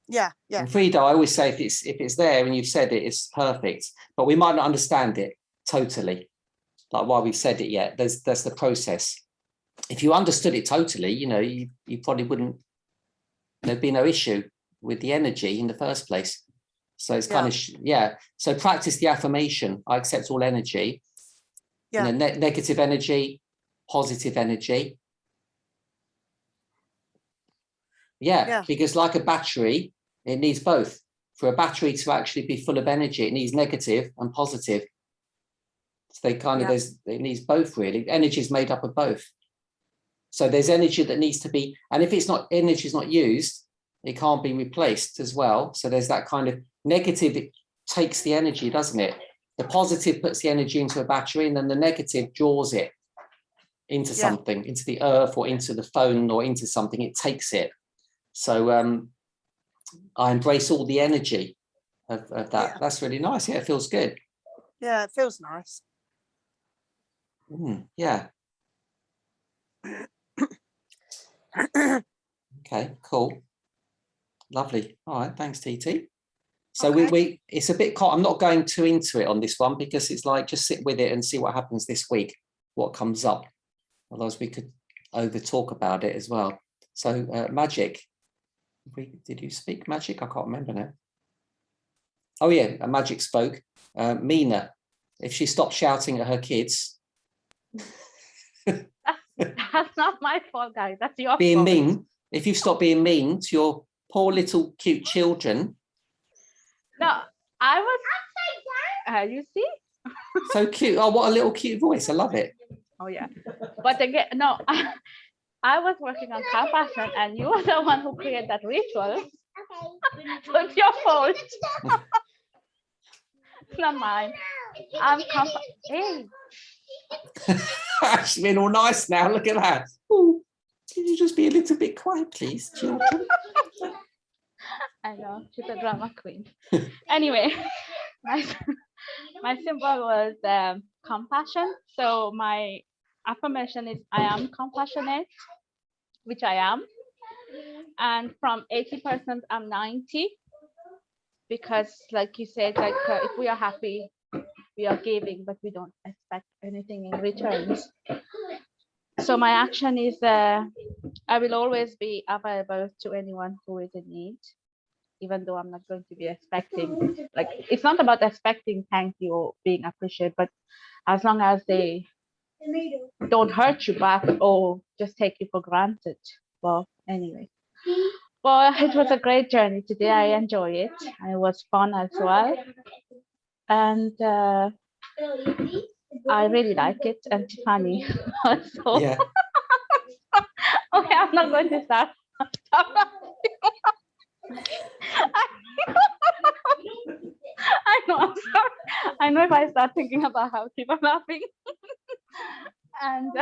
Yeah. And Frida, I always say if it's there and you've said it, it's perfect. But we might not understand it totally, like why we've said it yet. There's the process. If you understood it totally, you know, you probably wouldn't. There'd be no issue with the energy in the first place. So it's kind of, So practice the affirmation. I accept all energy. Yeah. You know, negative energy, positive energy. Yeah, because like a battery, it needs both. For a battery to actually be full of energy, it needs negative and positive. So they kind of, it needs both really. Energy is made up of both. So there's energy that needs to be, and if energy is not used, it can't be replaced as well. So there's that kind of negative, it takes the energy, doesn't it? The positive puts the energy into a battery, and then the negative draws it into something, into the earth or into the phone or into something. It takes it. So I embrace all the energy of that. Yeah. That's really nice. Yeah, it feels good. Yeah, it feels nice. Yeah. Okay, cool. Lovely. All right, thanks, TT. So Okay. we it's a bit, I'm not going too into it on this one because it's like, just sit with it and see what happens this week, what comes up. Otherwise we could over talk about it as well. So Magic, did you speak, Magic? I can't remember now. Oh yeah, Magic spoke. Mina, if she stopped shouting at her kids. That's not my fault, guys. That's your being fault. mean, if you stop being mean to your poor little cute children. No, I was. You see? So cute. Oh, what a little cute voice. I love it. Oh yeah. But again, no, I was working on compassion, and you were the one who created that ritual. So it's your fault. It's not mine. I'm Hey. She's been all nice now. Look at that. Ooh, can you just be a little bit quiet, please, children? I know, she's a drama queen. Anyway, my symbol was compassion. So my affirmation is I am compassionate, which I am. And from 80%, I'm 90. Because like you said, like if we are happy, we are giving, but we don't expect anything in return. So my action is I will always be available to anyone who is in need, even though I'm not going to be expecting, like, it's not about expecting thank you or being appreciated, but as long as they don't hurt you back or just take you for granted. Well, anyway. Well, it was a great journey today. I enjoy it. And it was fun as well. And I really like it. And Tiffany also. Yeah. Okay, I'm not going to start. I know, I'm sorry. I know if I start thinking about how keep on laughing. And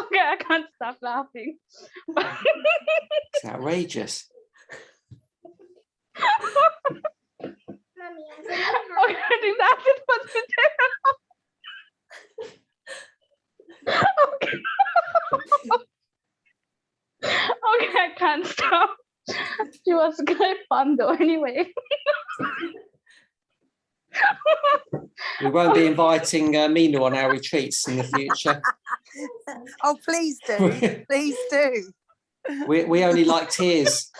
okay, I can't stop laughing. It's outrageous. Okay, I think that's it for today. Okay. Okay, I can't stop. It was great fun though, anyway. We won't be inviting Mina on our retreats in the future. Oh, please do. Please do. We only like tears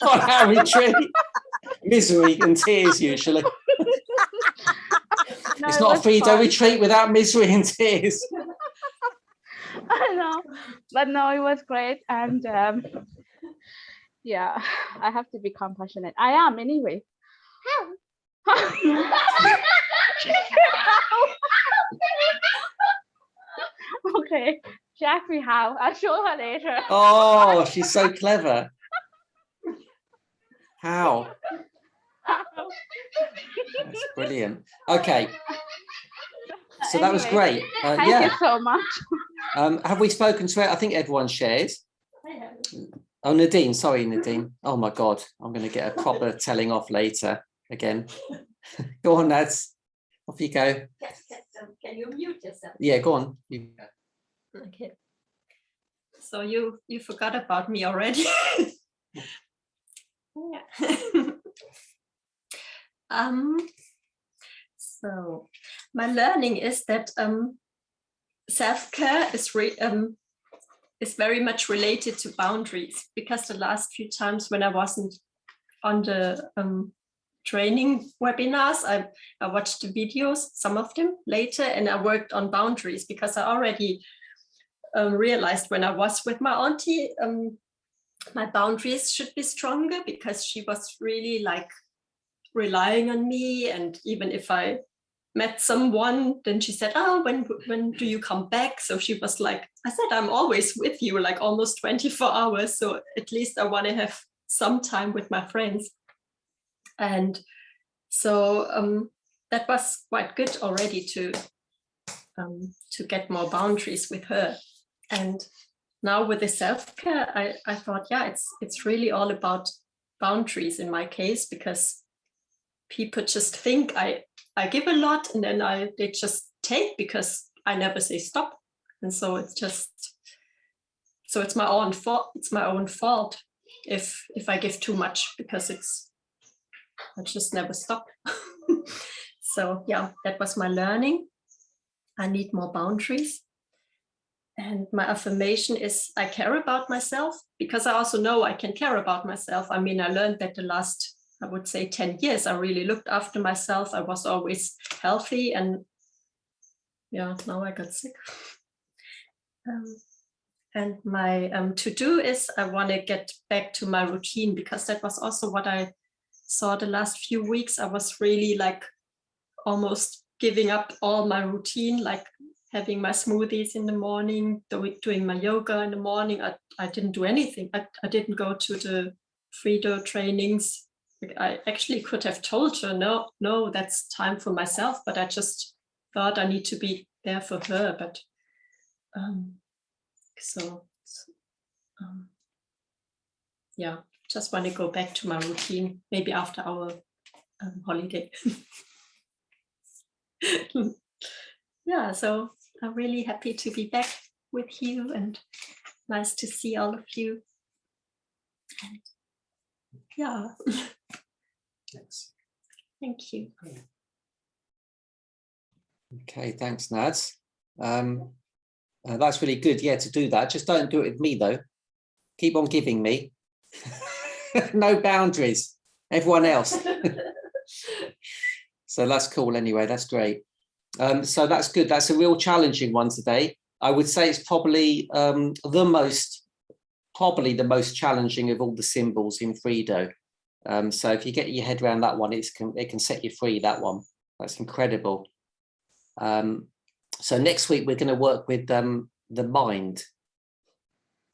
on our retreat. Misery and tears usually. No, It's it not a was Fido fun. retreat without misery and tears. I know, but no, it was great. And yeah, I have to be compassionate. I am anyway. Okay, she asked me how. I'll show her later. Oh, she's so clever. How? That's brilliant. Okay. So that was Anyway, great. Thank Yeah. you so much. Have we spoken to it? I think everyone shares. Oh, Nadine. Sorry, Nadine. Oh my God. I'm going to get a proper telling off later again. Go on, Nads. Off you go. Can you mute yourself? Yeah, go on. You go. Okay. So you forgot about me already. Yeah. So my learning is that self-care is very much related to boundaries, because the last few times when I wasn't on the training webinars, I watched the videos, some of them later, and I worked on boundaries because I already realized when I was with my auntie, my boundaries should be stronger, because she was really like relying on me. And even if I met someone, then she said, oh, when do you come back? So she was like, I said, I'm always with you, like almost 24 hours. So at least I want to have some time with my friends. And so that was quite good already to get more boundaries with her. And now with the self-care, I thought, yeah, it's really all about boundaries in my case, because people just think I I give a lot, and then they just take, because I never say stop. And so it's my own fault. It's my own fault if I give too much, because I just never stop. So yeah, that was my learning. I need more boundaries. And my affirmation is I care about myself, because I also know I can care about myself. I mean, I learned that the last, I would say 10 years, I really looked after myself. I was always healthy, and yeah, now I got sick. And my to-do is I want to get back to my routine, because that was also what I saw the last few weeks. I was really like almost giving up all my routine, like having my smoothies in the morning, doing my yoga in the morning. I didn't do anything. I didn't go to the Frido trainings. I actually could have told her, no, that's time for myself, but I just thought I need to be there for her. But yeah, just want to go back to my routine, maybe after our holiday. Yeah, so I'm really happy to be back with you, and nice to see all of you. And yeah, Thanks. Thank you. Okay, thanks, Nads. That's really good, yeah, to do that. Just don't do it with me, though. Keep on giving me. No boundaries, everyone else. So that's cool anyway, that's great. So that's good. That's a real challenging one today. I would say it's probably the most challenging of all the symbols in Frido. So if you get your head around that one, it can set you free, that one. That's incredible. So next week, we're going to work with the mind.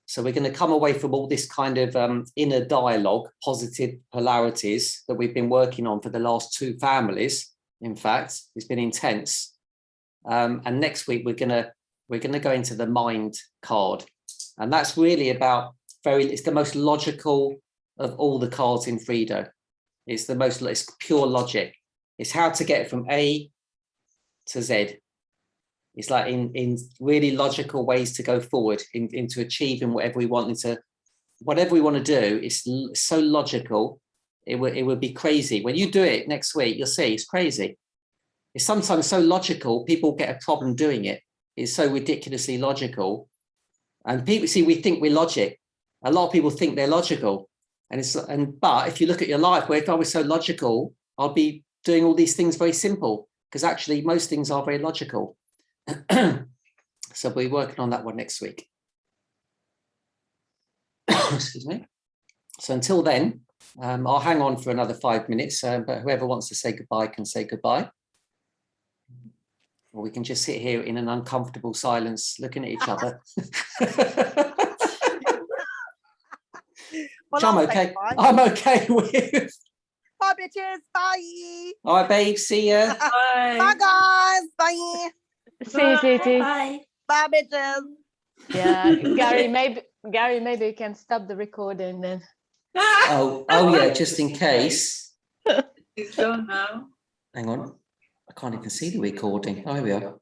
So we're going to come away from all this kind of inner dialogue, positive polarities that we've been working on for the last 2 families. In fact, it's been intense. And next week, we're going to go into the mind card. And that's really about it's the most logical of all the cards in Frido. It's pure logic. It's how to get from A to Z. It's like in really logical ways to go forward into achieving whatever we want, whatever we want to do. It's so logical. It would be crazy. When you do it next week, you'll see it's crazy. It's sometimes so logical, people get a problem doing it. It's so ridiculously logical. And people see, we think we're logic. A lot of people think they're logical. But if you look at your life, where if I was so logical, I'll be doing all these things very simple, because actually most things are very logical. So we'll be working on that one next week. Excuse me. So until then, I'll hang on for another 5 minutes, but whoever wants to say goodbye can say goodbye. Or we can just sit here in an uncomfortable silence, looking at each other. Which I'm okay. I'm okay with. Bye, bitches. Bye. All right, babe. See ya. Bye. Bye, guys. Bye. See you, Titi. Bye. Bye, bitches. Yeah, Gary, maybe you can stop the recording then. Oh yeah, just in case. It's done now. Hang on. I can't even see the recording. Oh, here we are.